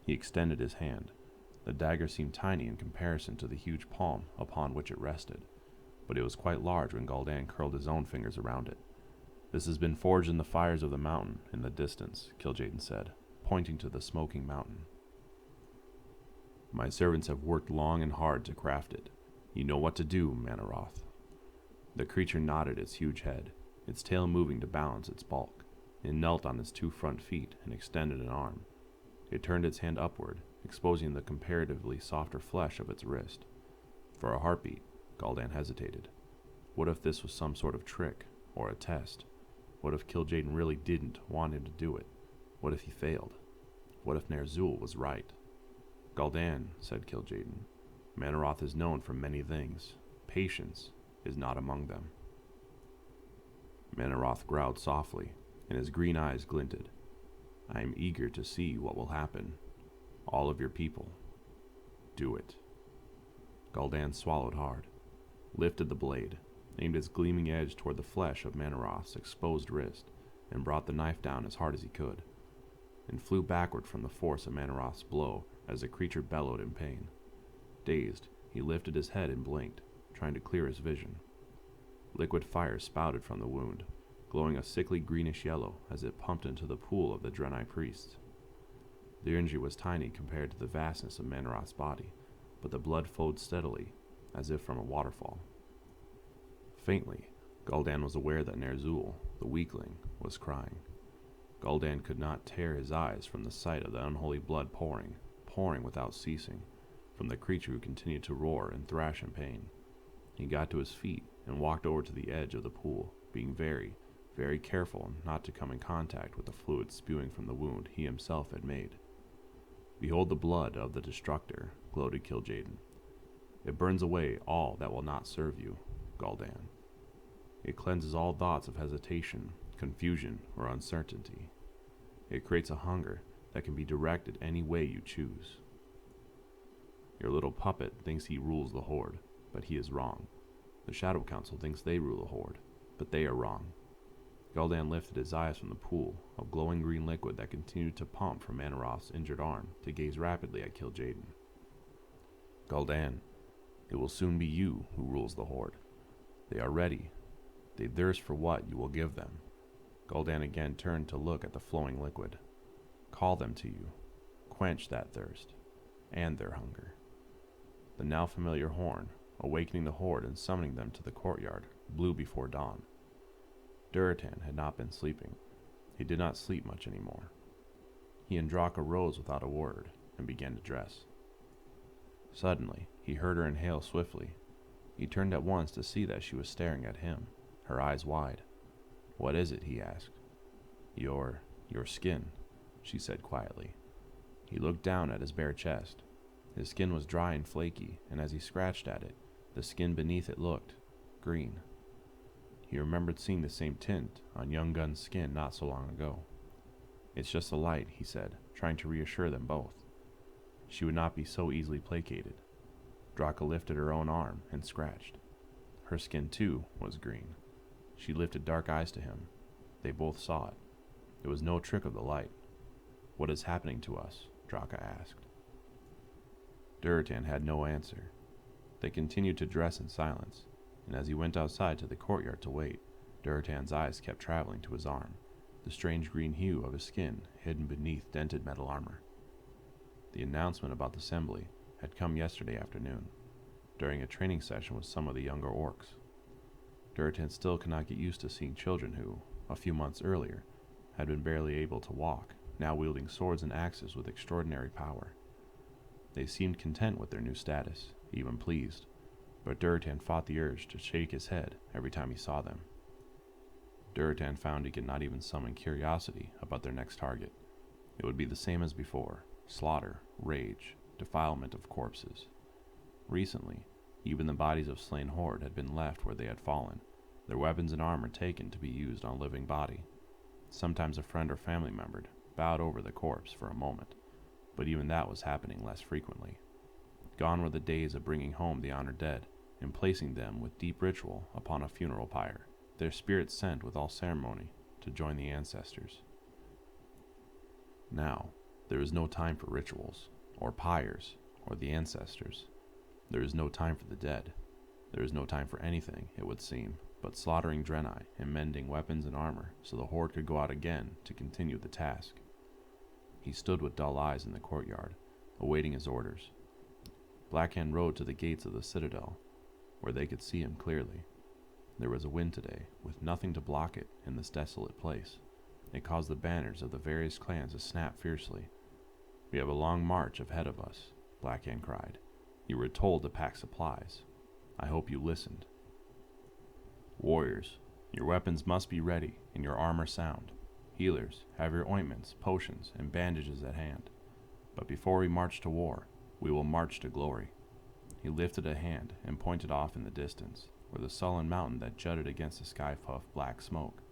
He extended his hand. The dagger seemed tiny in comparison to the huge palm upon which it rested. but it was quite large when Gul'dan curled his own fingers around it. "This has been forged in the fires of the mountain in the distance," Kil'jaeden said, pointing to the smoking mountain. "My servants have worked long and hard to craft it. You know what to do, Mannoroth." The creature nodded its huge head, its tail moving to balance its bulk. It knelt on its 2 front feet and extended an arm. It turned its hand upward, exposing the comparatively softer flesh of its wrist. For a heartbeat, Gul'dan hesitated. What if this was some sort of trick, or a test? What if Kil'jaeden really didn't want him to do it? What if he failed? What if Ner'zhul was right? "Gul'dan," said Kil'jaeden, "Mannoroth is known for many things. Patience is not among them." Mannoroth growled softly, and his green eyes glinted. "I am eager to see what will happen. All of your people. Do it." Gul'dan swallowed hard, lifted the blade, aimed its gleaming edge toward the flesh of Mannoroth's exposed wrist, and brought the knife down as hard as he could, and flew backward from the force of Mannoroth's blow as the creature bellowed in pain. Dazed, he lifted his head and blinked, trying to clear his vision. Liquid fire spouted from the wound, glowing a sickly greenish yellow as it pumped into the pool of the Draenei priests. The injury was tiny compared to the vastness of Mannoroth's body, but the blood flowed steadily, as if from a waterfall. Faintly, Gul'dan was aware that Ner'zhul, the weakling, was crying. Gul'dan could not tear his eyes from the sight of the unholy blood pouring without ceasing, from the creature who continued to roar and thrash in pain. He got to his feet and walked over to the edge of the pool, being very, very careful not to come in contact with the fluid spewing from the wound he himself had made. "Behold the blood of the Destructor," gloated Kil'jaeden. "It burns away all that will not serve you, Gul'dan. It cleanses all thoughts of hesitation, confusion, or uncertainty. It creates a hunger that can be directed any way you choose. Your little puppet thinks he rules the Horde, but he is wrong. The Shadow Council thinks they rule the Horde, but they are wrong." Gul'dan lifted his eyes from the pool of glowing green liquid that continued to pump from Mannoroth's injured arm to gaze rapidly at Kil'jaeden. "Gul'dan, it will soon be you who rules the Horde. They are ready. They thirst for what you will give them." Gul'dan again turned to look at the flowing liquid. "Call them to you. Quench that thirst, and their hunger." The now familiar horn, awakening the Horde and summoning them to the courtyard, blew before dawn. Durotan had not been sleeping. He did not sleep much anymore. He and Draka rose without a word and began to dress. Suddenly, he heard her inhale swiftly. He turned at once to see that she was staring at him, her eyes wide. "What is it?" he asked. Your skin," she said quietly. He looked down at his bare chest. His skin was dry and flaky, and as he scratched at it, the skin beneath it looked green. He remembered seeing the same tint on young Gunn's skin not so long ago. "It's just the light," he said, trying to reassure them both. She would not be so easily placated. Draka lifted her own arm and scratched. Her skin, too, was green. She lifted dark eyes to him. They both saw it. It was no trick of the light. "What is happening to us?" Draka asked. Durotan had no answer. They continued to dress in silence, and as he went outside to the courtyard to wait, Durotan's eyes kept traveling to his arm, the strange green hue of his skin hidden beneath dented metal armor. The announcement about the assembly had come yesterday afternoon, during a training session with some of the younger orcs. Durotan still could not get used to seeing children who, a few months earlier, had been barely able to walk, now wielding swords and axes with extraordinary power. They seemed content with their new status, even pleased, but Durotan fought the urge to shake his head every time he saw them. Durotan found he could not even summon curiosity about their next target. It would be the same as before: slaughter, rage, defilement of corpses. Recently, even the bodies of slain Horde had been left where they had fallen, their weapons and armor taken to be used on a living body. Sometimes a friend or family member bowed over the corpse for a moment, but even that was happening less frequently. Gone were the days of bringing home the honored dead and placing them with deep ritual upon a funeral pyre, their spirits sent with all ceremony to join the ancestors. Now, there is no time for rituals, or pyres, or the ancestors. There is no time for the dead. There is no time for anything, it would seem, but slaughtering Draenei and mending weapons and armor so the Horde could go out again to continue the task. He stood with dull eyes in the courtyard, awaiting his orders. Blackhand rode to the gates of the citadel, where they could see him clearly. There was a wind today, with nothing to block it in this desolate place. It caused the banners of the various clans to snap fiercely. "We have a long march ahead of us," Blackhand cried. "You were told to pack supplies. I hope you listened. Warriors, your weapons must be ready and your armor sound. Healers, have your ointments, potions, and bandages at hand. But before we march to war, we will march to glory." He lifted a hand and pointed off in the distance, where the sullen mountain that jutted against the sky-puffed black smoke.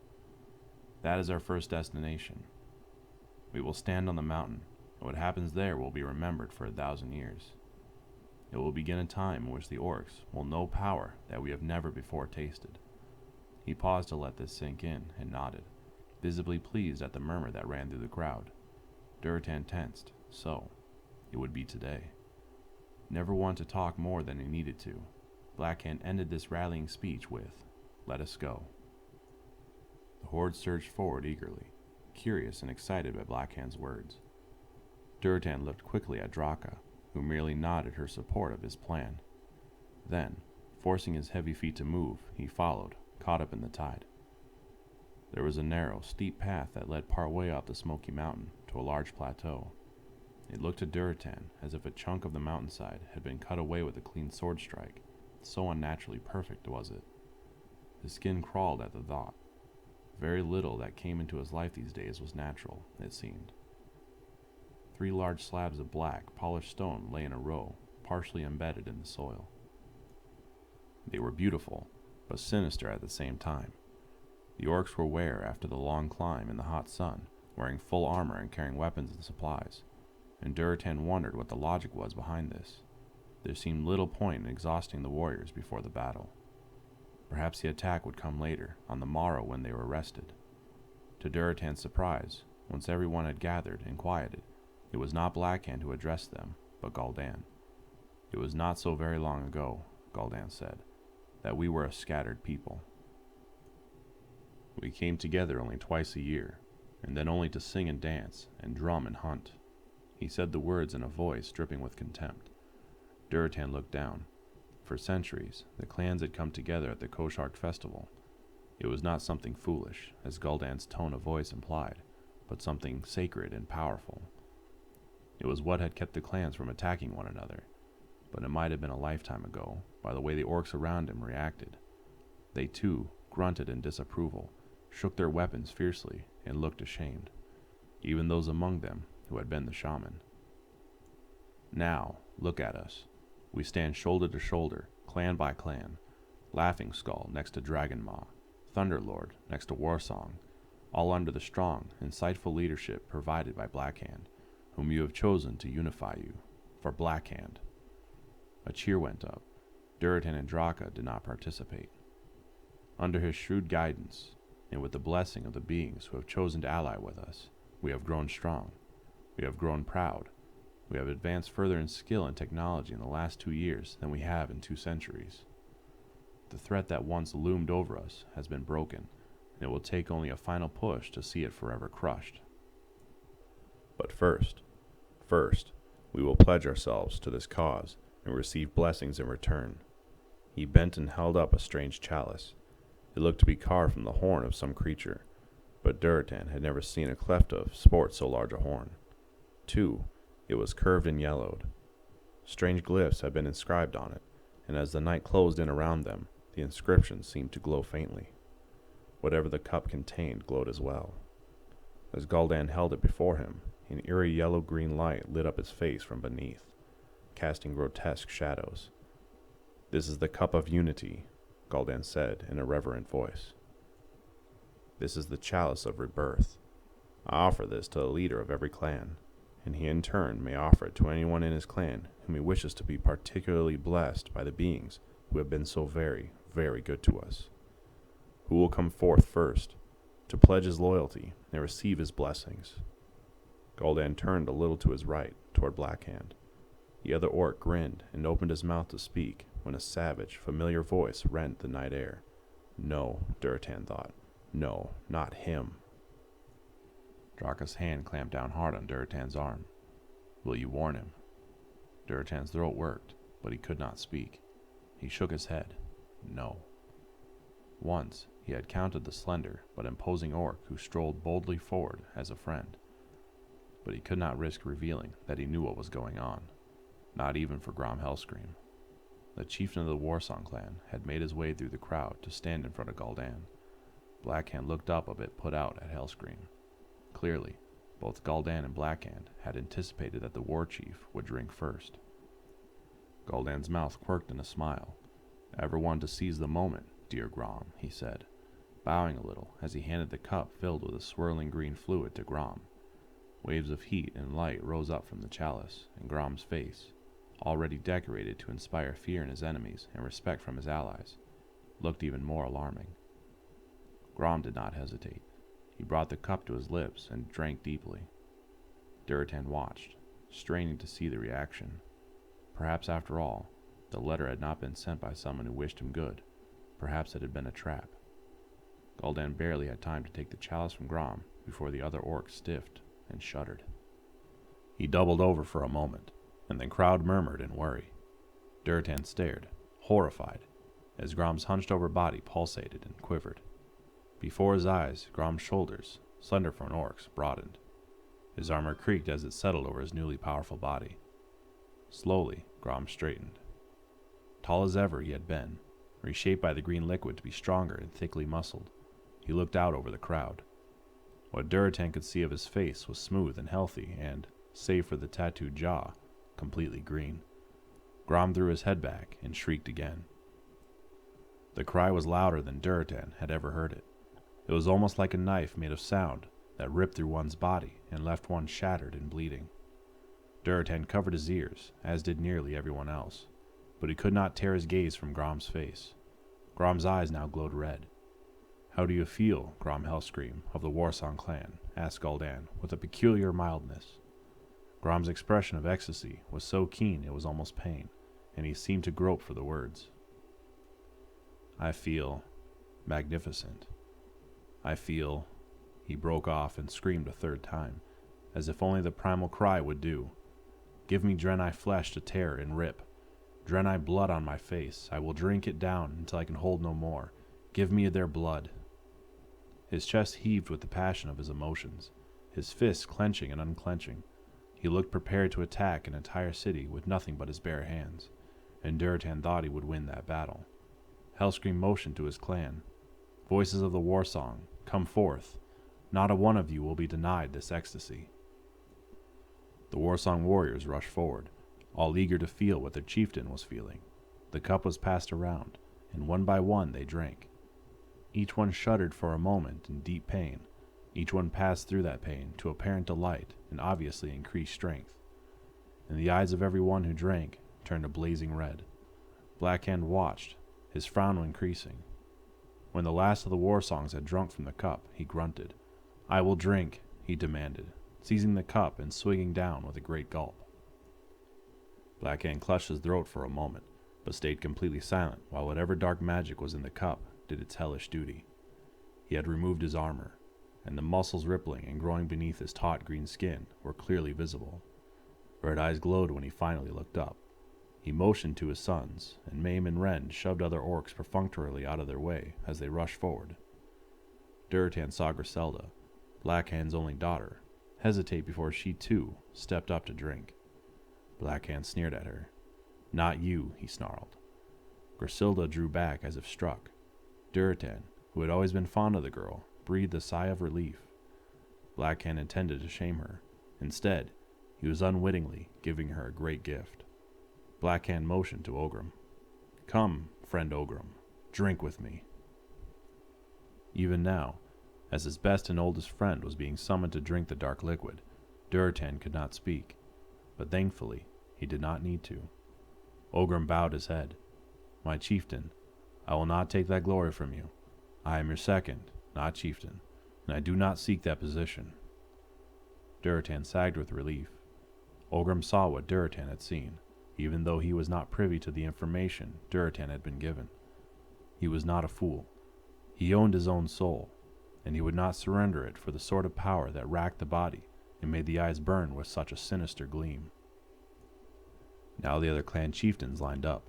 "That is our first destination. We will stand on the mountain, and what happens there will be remembered for 1,000 years. It will begin a time in which the orcs will know power that we have never before tasted." He paused to let this sink in and nodded, visibly pleased at the murmur that ran through the crowd. Durotan tensed. So, it would be today. Never one to talk more than he needed to, Blackhand ended this rallying speech with, "Let us go." The Horde surged forward eagerly, curious and excited by Blackhand's words. Durotan looked quickly at Draka, who merely nodded her support of his plan. Then, forcing his heavy feet to move, he followed, caught up in the tide. There was a narrow, steep path that led partway up the smoky mountain to a large plateau. It looked to Durotan as if a chunk of the mountainside had been cut away with a clean sword strike, so unnaturally perfect was it. His skin crawled at the thought. Very little that came into his life these days was natural, it seemed. 3 large slabs of black, polished stone lay in a row, partially embedded in the soil. They were beautiful, but sinister at the same time. The orcs were ware after the long climb in the hot sun, wearing full armor and carrying weapons and supplies, and Durotan wondered what the logic was behind this. There seemed little point in exhausting the warriors before the battle. Perhaps the attack would come later, on the morrow when they were rested. To Durotan's surprise, once everyone had gathered and quieted, it was not Blackhand who addressed them, but Gul'dan. "It was not so very long ago," Gul'dan said, "that we were a scattered people. We came together only twice a year, and then only to sing and dance, and drum and hunt." He said the words in a voice dripping with contempt. Durotan looked down. For centuries, the clans had come together at the Koshark festival. It was not something foolish, as Gul'dan's tone of voice implied, but something sacred and powerful. It was what had kept the clans from attacking one another, but it might have been a lifetime ago, by the way the orcs around him reacted. They too grunted in disapproval, shook their weapons fiercely, and looked ashamed, even those among them who had been the shaman. Now, look at us. We stand shoulder to shoulder, clan by clan, Laughing Skull next to Dragon Maw, Thunderlord next to Warsong, all under the strong, insightful leadership provided by Blackhand, whom you have chosen to unify you, for Blackhand. A cheer went up. Durotan and Draka did not participate. Under his shrewd guidance, and with the blessing of the beings who have chosen to ally with us, we have grown strong. We have grown proud. We have advanced further in skill and technology in the last 2 years than we have in 2 centuries. The threat that once loomed over us has been broken, and it will take only a final push to see it forever crushed. But first, we will pledge ourselves to this cause and receive blessings in return. He bent and held up a strange chalice. It looked to be carved from the horn of some creature, but Durotan had never seen a Clefta sport so large a horn. Too, it was curved and yellowed. Strange glyphs had been inscribed on it, and as the night closed in around them, the inscriptions seemed to glow faintly. Whatever the cup contained glowed as well. As Gul'dan held it before him, an eerie yellow-green light lit up his face from beneath, casting grotesque shadows. "This is the cup of unity," Gul'dan said in a reverent voice. "This is the chalice of rebirth. I offer this to the leader of every clan, and he in turn may offer it to anyone in his clan whom he wishes to be particularly blessed by the beings who have been so very, very good to us. Who will come forth first, to pledge his loyalty and receive his blessings?" Gul'dan turned a little to his right, toward Blackhand. The other orc grinned and opened his mouth to speak when a savage, familiar voice rent the night air. No, Durotan thought. No, not him. Draka's hand clamped down hard on Durotan's arm. Will you warn him? Durotan's throat worked, but he could not speak. He shook his head. No. Once, he had counted the slender but imposing orc who strolled boldly forward as a friend. But he could not risk revealing that he knew what was going on, not even for Grom Hellscream. The chieftain of the Warsong clan had made his way through the crowd to stand in front of Gul'dan. Blackhand looked up a bit put out at Hellscream. Clearly, both Gul'dan and Blackhand had anticipated that the war chief would drink first. Gul'dan's mouth quirked in a smile. Ever wanted to seize the moment, dear Grom, he said, bowing a little as he handed the cup filled with a swirling green fluid to Grom. Waves of heat and light rose up from the chalice, and Grom's face, already decorated to inspire fear in his enemies and respect from his allies, looked even more alarming. Grom did not hesitate. He brought the cup to his lips and drank deeply. Durotan watched, straining to see the reaction. Perhaps, after all, the letter had not been sent by someone who wished him good. Perhaps it had been a trap. Gul'dan barely had time to take the chalice from Grom before the other orc stiffed and shuddered. He doubled over for a moment, and the crowd murmured in worry. Durotan stared, horrified, as Grom's hunched-over body pulsated and quivered. Before his eyes, Grom's shoulders, slender for an orc's, broadened. His armor creaked as it settled over his newly powerful body. Slowly, Grom straightened. Tall as ever he had been, reshaped by the green liquid to be stronger and thickly muscled, he looked out over the crowd. What Durotan could see of his face was smooth and healthy and, save for the tattooed jaw, completely green. Grom threw his head back and shrieked again. The cry was louder than Durotan had ever heard it. It was almost like a knife made of sound that ripped through one's body and left one shattered and bleeding. Durotan covered his ears, as did nearly everyone else, but he could not tear his gaze from Grom's face. Grom's eyes now glowed red. How do you feel, Grom Hellscream of the Warsong clan? Asked Gul'dan with a peculiar mildness. Grom's expression of ecstasy was so keen it was almost pain, and he seemed to grope for the words. I feel magnificent. I feel... He broke off and screamed a third time, as if only the primal cry would do. Give me Draenei flesh to tear and rip. Draenei blood on my face. I will drink it down until I can hold no more. Give me their blood. His chest heaved with the passion of his emotions, his fists clenching and unclenching. He looked prepared to attack an entire city with nothing but his bare hands, and Durotan thought he would win that battle. Hellscream motioned to his clan. Voices of the Warsong, come forth. Not a one of you will be denied this ecstasy. The Warsong warriors rushed forward, all eager to feel what their chieftain was feeling. The cup was passed around, and one by one they drank. Each one shuddered for a moment in deep pain. Each one passed through that pain to apparent delight and obviously increased strength. And the eyes of every one who drank turned a blazing red. Blackhand watched, his frown increasing. When the last of the Warsongs had drunk from the cup, he grunted. I will drink, he demanded, seizing the cup and swigging down with a great gulp. Blackhand clutched his throat for a moment, but stayed completely silent while whatever dark magic was in the cup did its hellish duty. He had removed his armor, and the muscles rippling and growing beneath his taut green skin were clearly visible. Red eyes glowed when he finally looked up. He motioned to his sons, and Maim and Ren shoved other orcs perfunctorily out of their way as they rushed forward. Durotan saw Griselda, Blackhand's only daughter, hesitate before she too stepped up to drink. Blackhand sneered at her. Not you, he snarled. Griselda drew back as if struck. Durotan, who had always been fond of the girl, breathed a sigh of relief. Blackhand intended to shame her. Instead, he was unwittingly giving her a great gift. Blackhand motioned to Ogrim. Come, friend Ogrim, drink with me. Even now, as his best and oldest friend was being summoned to drink the dark liquid, Durotan could not speak, but thankfully he did not need to. Ogrim bowed his head. My chieftain, I will not take that glory from you. I am your second, not chieftain, and I do not seek that position. Durotan sagged with relief. Ogrim saw what Durotan had seen. even though he was not privy to the information Durotan had been given. He was not a fool. He owned his own soul, and he would not surrender it for the sort of power that racked the body and made the eyes burn with such a sinister gleam. Now the other clan chieftains lined up,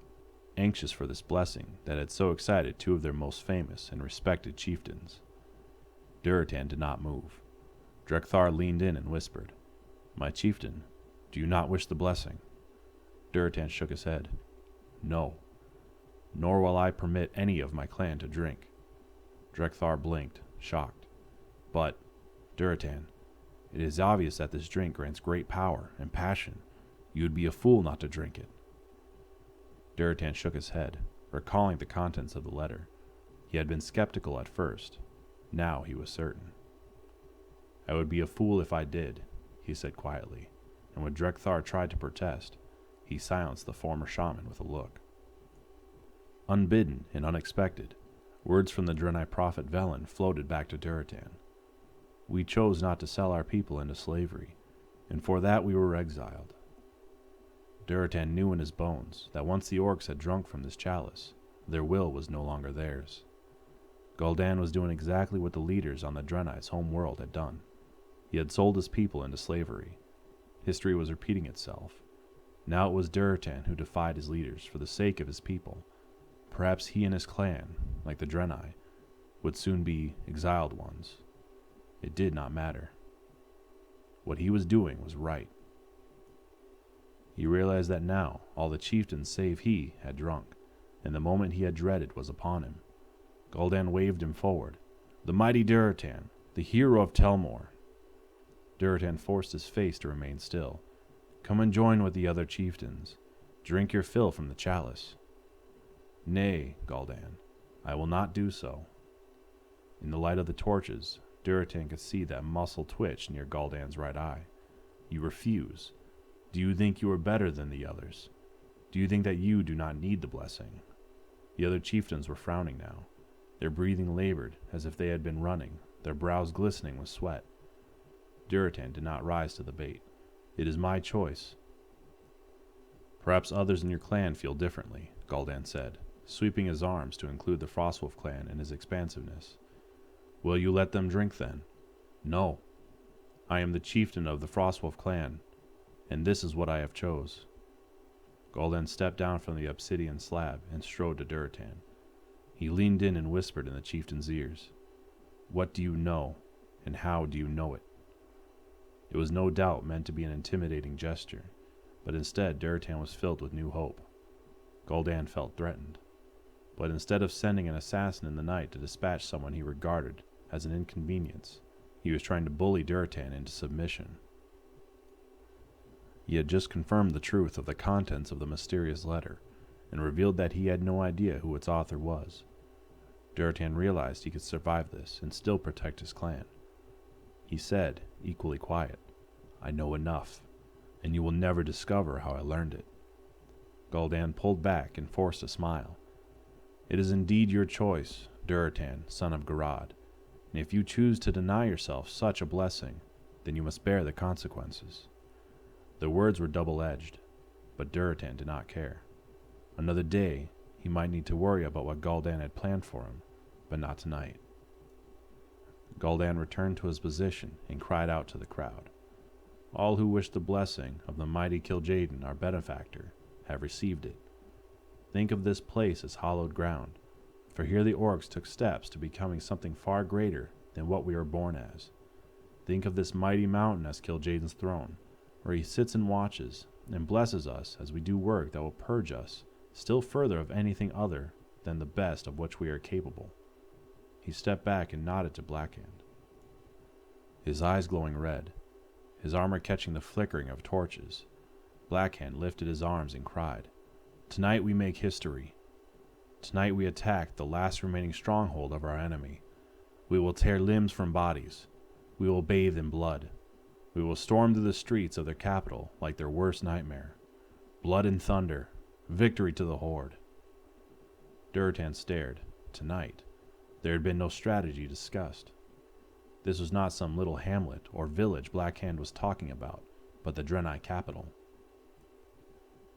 anxious for this blessing that had so excited two of their most famous and respected chieftains. Durotan did not move. Drekthar leaned in and whispered, "My chieftain, do you not wish the blessing?" Durotan shook his head. "No, nor will I permit any of my clan to drink." Drekthar blinked, shocked. "But, Durotan, it is obvious that this drink grants great power and passion. You would be a fool not to drink it." Durotan shook his head, recalling the contents of the letter. He had been skeptical at first. Now he was certain. "I would be a fool if I did," he said quietly, and when Drekthar tried to protest, he silenced the former shaman with a look. Unbidden and unexpected, words from the Draenei prophet Velen floated back to Durotan. "We chose not to sell our people into slavery, and for that we were exiled." Durotan knew in his bones that once the orcs had drunk from this chalice, their will was no longer theirs. Gul'dan was doing exactly what the leaders on the Draenei's home world had done. He had sold his people into slavery. History was repeating itself. Now it was Durotan who defied his leaders for the sake of his people. Perhaps he and his clan, like the Draenei, would soon be exiled ones. It did not matter. What he was doing was right. He realized that now all the chieftains save he had drunk, and the moment he had dreaded was upon him. Gul'dan waved him forward. "The mighty Durotan, the hero of Telmor." Durotan forced his face to remain still. "Come and join with the other chieftains. Drink your fill from the chalice." "Nay, Gul'dan, I will not do so." In the light of the torches, Durotan could see that muscle twitch near Gul'dan's right eye. "You refuse. Do you think you are better than the others? Do you think that you do not need the blessing?" The other chieftains were frowning now. Their breathing labored as if they had been running, their brows glistening with sweat. Durotan did not rise to the bait. "It is my choice." "Perhaps others in your clan feel differently," Gul'dan said, sweeping his arms to include the Frostwolf clan in his expansiveness. "Will you let them drink then?" "No. I am the chieftain of the Frostwolf clan, and this is what I have chose." Gul'dan stepped down from the obsidian slab and strode to Durotan. He leaned in and whispered in the chieftain's ears, "What do you know, and how do you know it?" It was no doubt meant to be an intimidating gesture, but instead Durotan was filled with new hope. Gul'dan felt threatened, but instead of sending an assassin in the night to dispatch someone he regarded as an inconvenience, he was trying to bully Durotan into submission. He had just confirmed the truth of the contents of the mysterious letter, and revealed that he had no idea who its author was. Durotan realized he could survive this and still protect his clan. He said, equally quiet, "I know enough, and you will never discover how I learned it." Gul'dan pulled back and forced a smile. "It is indeed your choice, Durotan, son of Garad, and if you choose to deny yourself such a blessing, then you must bear the consequences." The words were double-edged, but Durotan did not care. Another day, he might need to worry about what Gul'dan had planned for him, but not tonight. Gul'dan returned to his position and cried out to the crowd. "All who wish the blessing of the mighty Kil'jaeden, our benefactor, have received it. Think of this place as hallowed ground, for here the orcs took steps to becoming something far greater than what we were born as. Think of this mighty mountain as Kil'jaeden's throne, where he sits and watches and blesses us as we do work that will purge us still further of anything other than the best of which we are capable." He stepped back and nodded to Blackhand, his eyes glowing red, his armor catching the flickering of torches. Blackhand lifted his arms and cried, "Tonight we make history. Tonight we attack the last remaining stronghold of our enemy. We will tear limbs from bodies. We will bathe in blood. We will storm through the streets of their capital like their worst nightmare. Blood and thunder, victory to the Horde." Durotan stared. Tonight, there had been no strategy discussed. This was not some little hamlet or village Blackhand was talking about, but the Draenei capital.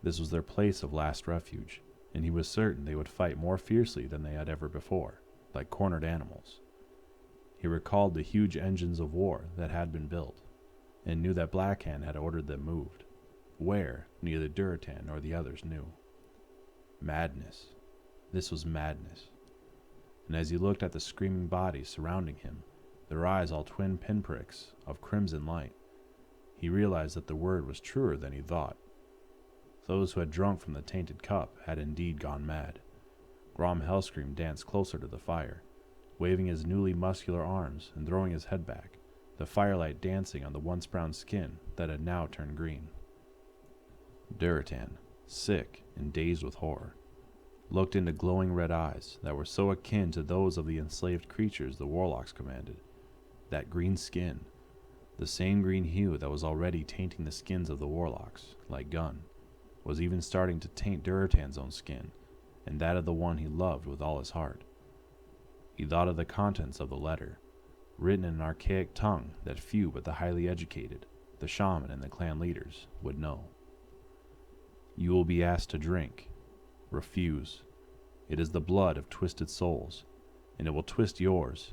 This was their place of last refuge, and he was certain they would fight more fiercely than they had ever before, like cornered animals. He recalled the huge engines of war that had been built, and knew that Blackhand had ordered them moved. Where, neither Durotan nor the others knew. Madness. This was madness. And as he looked at the screaming bodies surrounding him, their eyes all twin pinpricks of crimson light, he realized that the word was truer than he thought. Those who had drunk from the tainted cup had indeed gone mad. Grom Hellscream danced closer to the fire, waving his newly muscular arms and throwing his head back, the firelight dancing on the once brown skin that had now turned green. Durotan, sick and dazed with horror, looked into glowing red eyes that were so akin to those of the enslaved creatures the warlocks commanded. That green skin, the same green hue that was already tainting the skins of the warlocks, like Gunn, was even starting to taint Durotan's own skin, and that of the one he loved with all his heart. He thought of the contents of the letter, written in an archaic tongue that few but the highly educated, the shaman and the clan leaders, would know. You will be asked to drink. Refuse. It is the blood of twisted souls, and it will twist yours,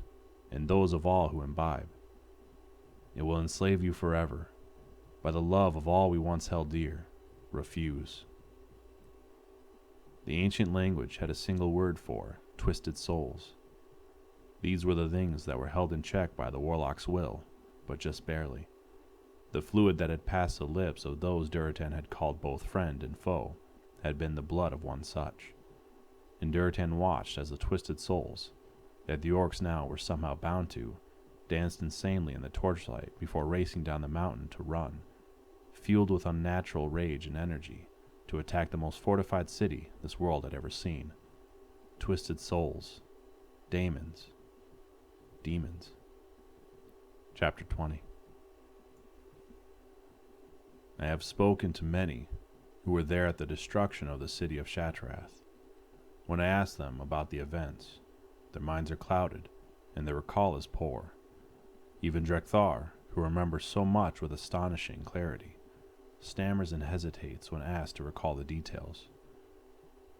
and those of all who imbibe. It will enslave you forever. By the love of all we once held dear, refuse. The ancient language had a single word for twisted souls. These were the things that were held in check by the warlock's will, but just barely. The fluid that had passed the lips of those Durotan had called both friend and foe had been the blood of one such. And Durotan watched as the twisted souls, that the orcs now were somehow bound to, danced insanely in the torchlight before racing down the mountain to run, fueled with unnatural rage and energy, to attack the most fortified city this world had ever seen. Twisted souls. Demons. Chapter 20. I have spoken to many who were there at the destruction of the city of Shattrath. When I ask them about the events, their minds are clouded, and their recall is poor. Even Drekthar, who remembers so much with astonishing clarity, stammers and hesitates when asked to recall the details.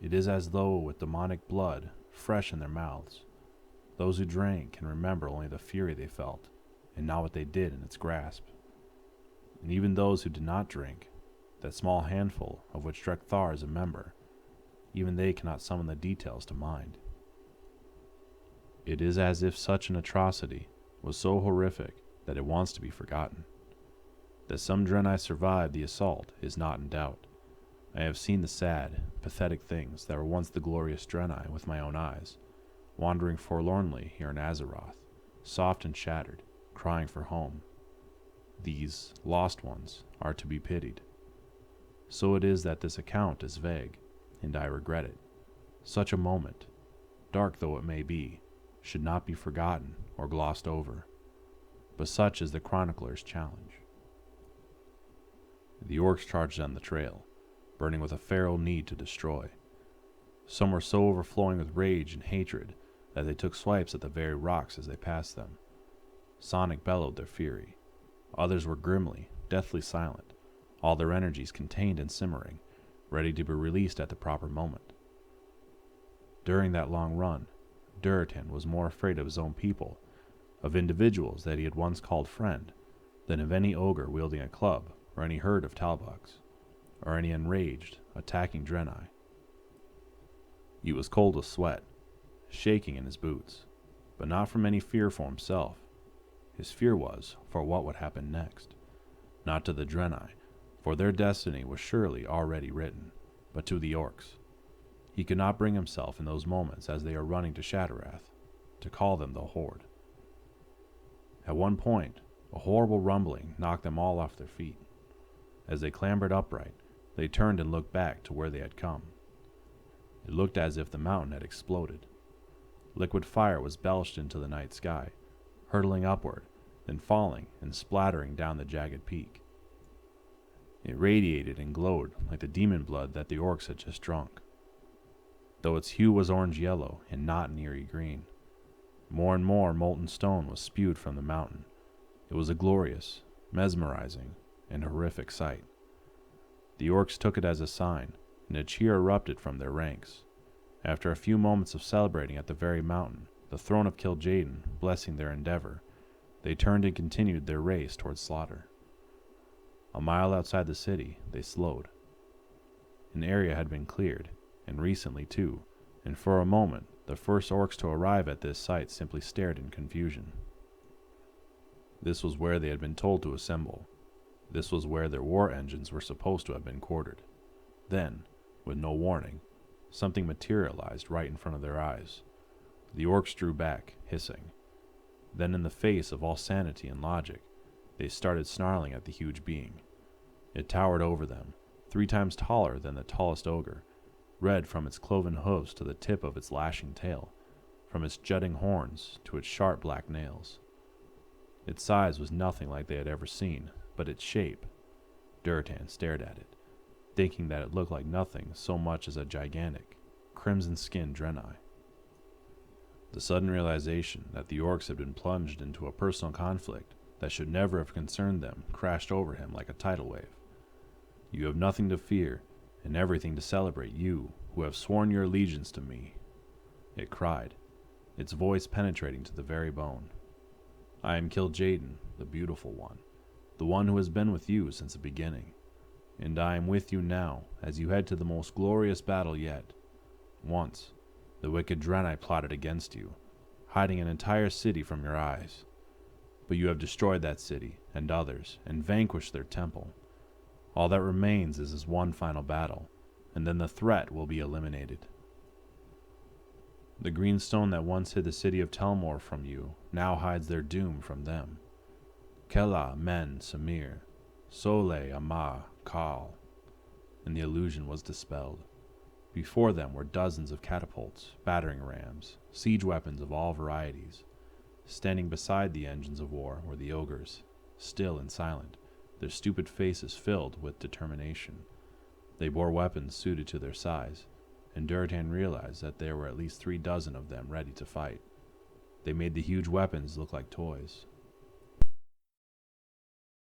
It is as though with demonic blood fresh in their mouths, those who drank can remember only the fury they felt, and not what they did in its grasp. And even those who did not drink, that small handful of which Drekthar is a member, even they cannot summon the details to mind. It is as if such an atrocity was so horrific that it wants to be forgotten. That some Draenei survived the assault is not in doubt. I have seen the sad, pathetic things that were once the glorious Draenei with my own eyes, wandering forlornly here in Azeroth, soft and shattered, crying for home. These lost ones are to be pitied. So it is that this account is vague, and I regret it. Such a moment, dark though it may be, should not be forgotten or glossed over. But such is the chronicler's challenge. The orcs charged down the trail, burning with a feral need to destroy. Some were so overflowing with rage and hatred that they took swipes at the very rocks as they passed them. Sonic bellowed their fury. Others were grimly, deathly silent, all their energies contained and simmering, ready to be released at the proper moment. During that long run, Durotan was more afraid of his own people, of individuals that he had once called friend, than of any ogre wielding a club, or any herd of talbugs, or any enraged, attacking Draenei. He was cold with sweat, shaking in his boots, but not from any fear for himself. His fear was for what would happen next, not to the Draenei, for their destiny was surely already written, but to the orcs. He could not bring himself in those moments as they are running to Shattrath, to call them the Horde. At one point, a horrible rumbling knocked them all off their feet. As they clambered upright, they turned and looked back to where they had come. It looked as if the mountain had exploded. Liquid fire was belched into the night sky, hurtling upward, then falling and splattering down the jagged peak. It radiated and glowed like the demon blood that the orcs had just drunk, though its hue was orange-yellow and not an eerie green. More and more molten stone was spewed from the mountain. It was a glorious, mesmerizing, and horrific sight. The orcs took it as a sign, and a cheer erupted from their ranks. After a few moments of celebrating at the very mountain, the throne of Kil'jaeden blessing their endeavor, they turned and continued their race towards slaughter. A mile outside the city, they slowed. An area had been cleared, and recently too, and for a moment, the first orcs to arrive at this site simply stared in confusion. This was where they had been told to assemble. This was where their war engines were supposed to have been quartered. Then, with no warning, something materialized right in front of their eyes. The orcs drew back, hissing. Then, in the face of all sanity and logic, they started snarling at the huge being. It towered over them, 3 times taller than the tallest ogre, red from its cloven hooves to the tip of its lashing tail, from its jutting horns to its sharp black nails. Its size was nothing like they had ever seen, but its shape. Durotan stared at it, thinking that it looked like nothing so much as a gigantic, crimson-skinned Draenei. The sudden realization that the orcs had been plunged into a personal conflict that should never have concerned them crashed over him like a tidal wave. You have nothing to fear, and everything to celebrate, you who have sworn your allegiance to me, it cried, its voice penetrating to the very bone. I am Kil'jaeden, the Beautiful One, the one who has been with you since the beginning, and I am with you now as you head to the most glorious battle yet. Once, the wicked Draenei plotted against you, hiding an entire city from your eyes. But you have destroyed that city, and others, and vanquished their temple. All that remains is this one final battle, and then the threat will be eliminated. The green stone that once hid the city of Telmor from you now hides their doom from them. Kella Men Samir, Sole Ama Kal, and the illusion was dispelled. Before them were dozens of catapults, battering rams, siege weapons of all varieties. Standing beside the engines of war were the ogres, still and silent, their stupid faces filled with determination. They bore weapons suited to their size, and Durotan realized that there were at least 3 dozen of them ready to fight. They made the huge weapons look like toys,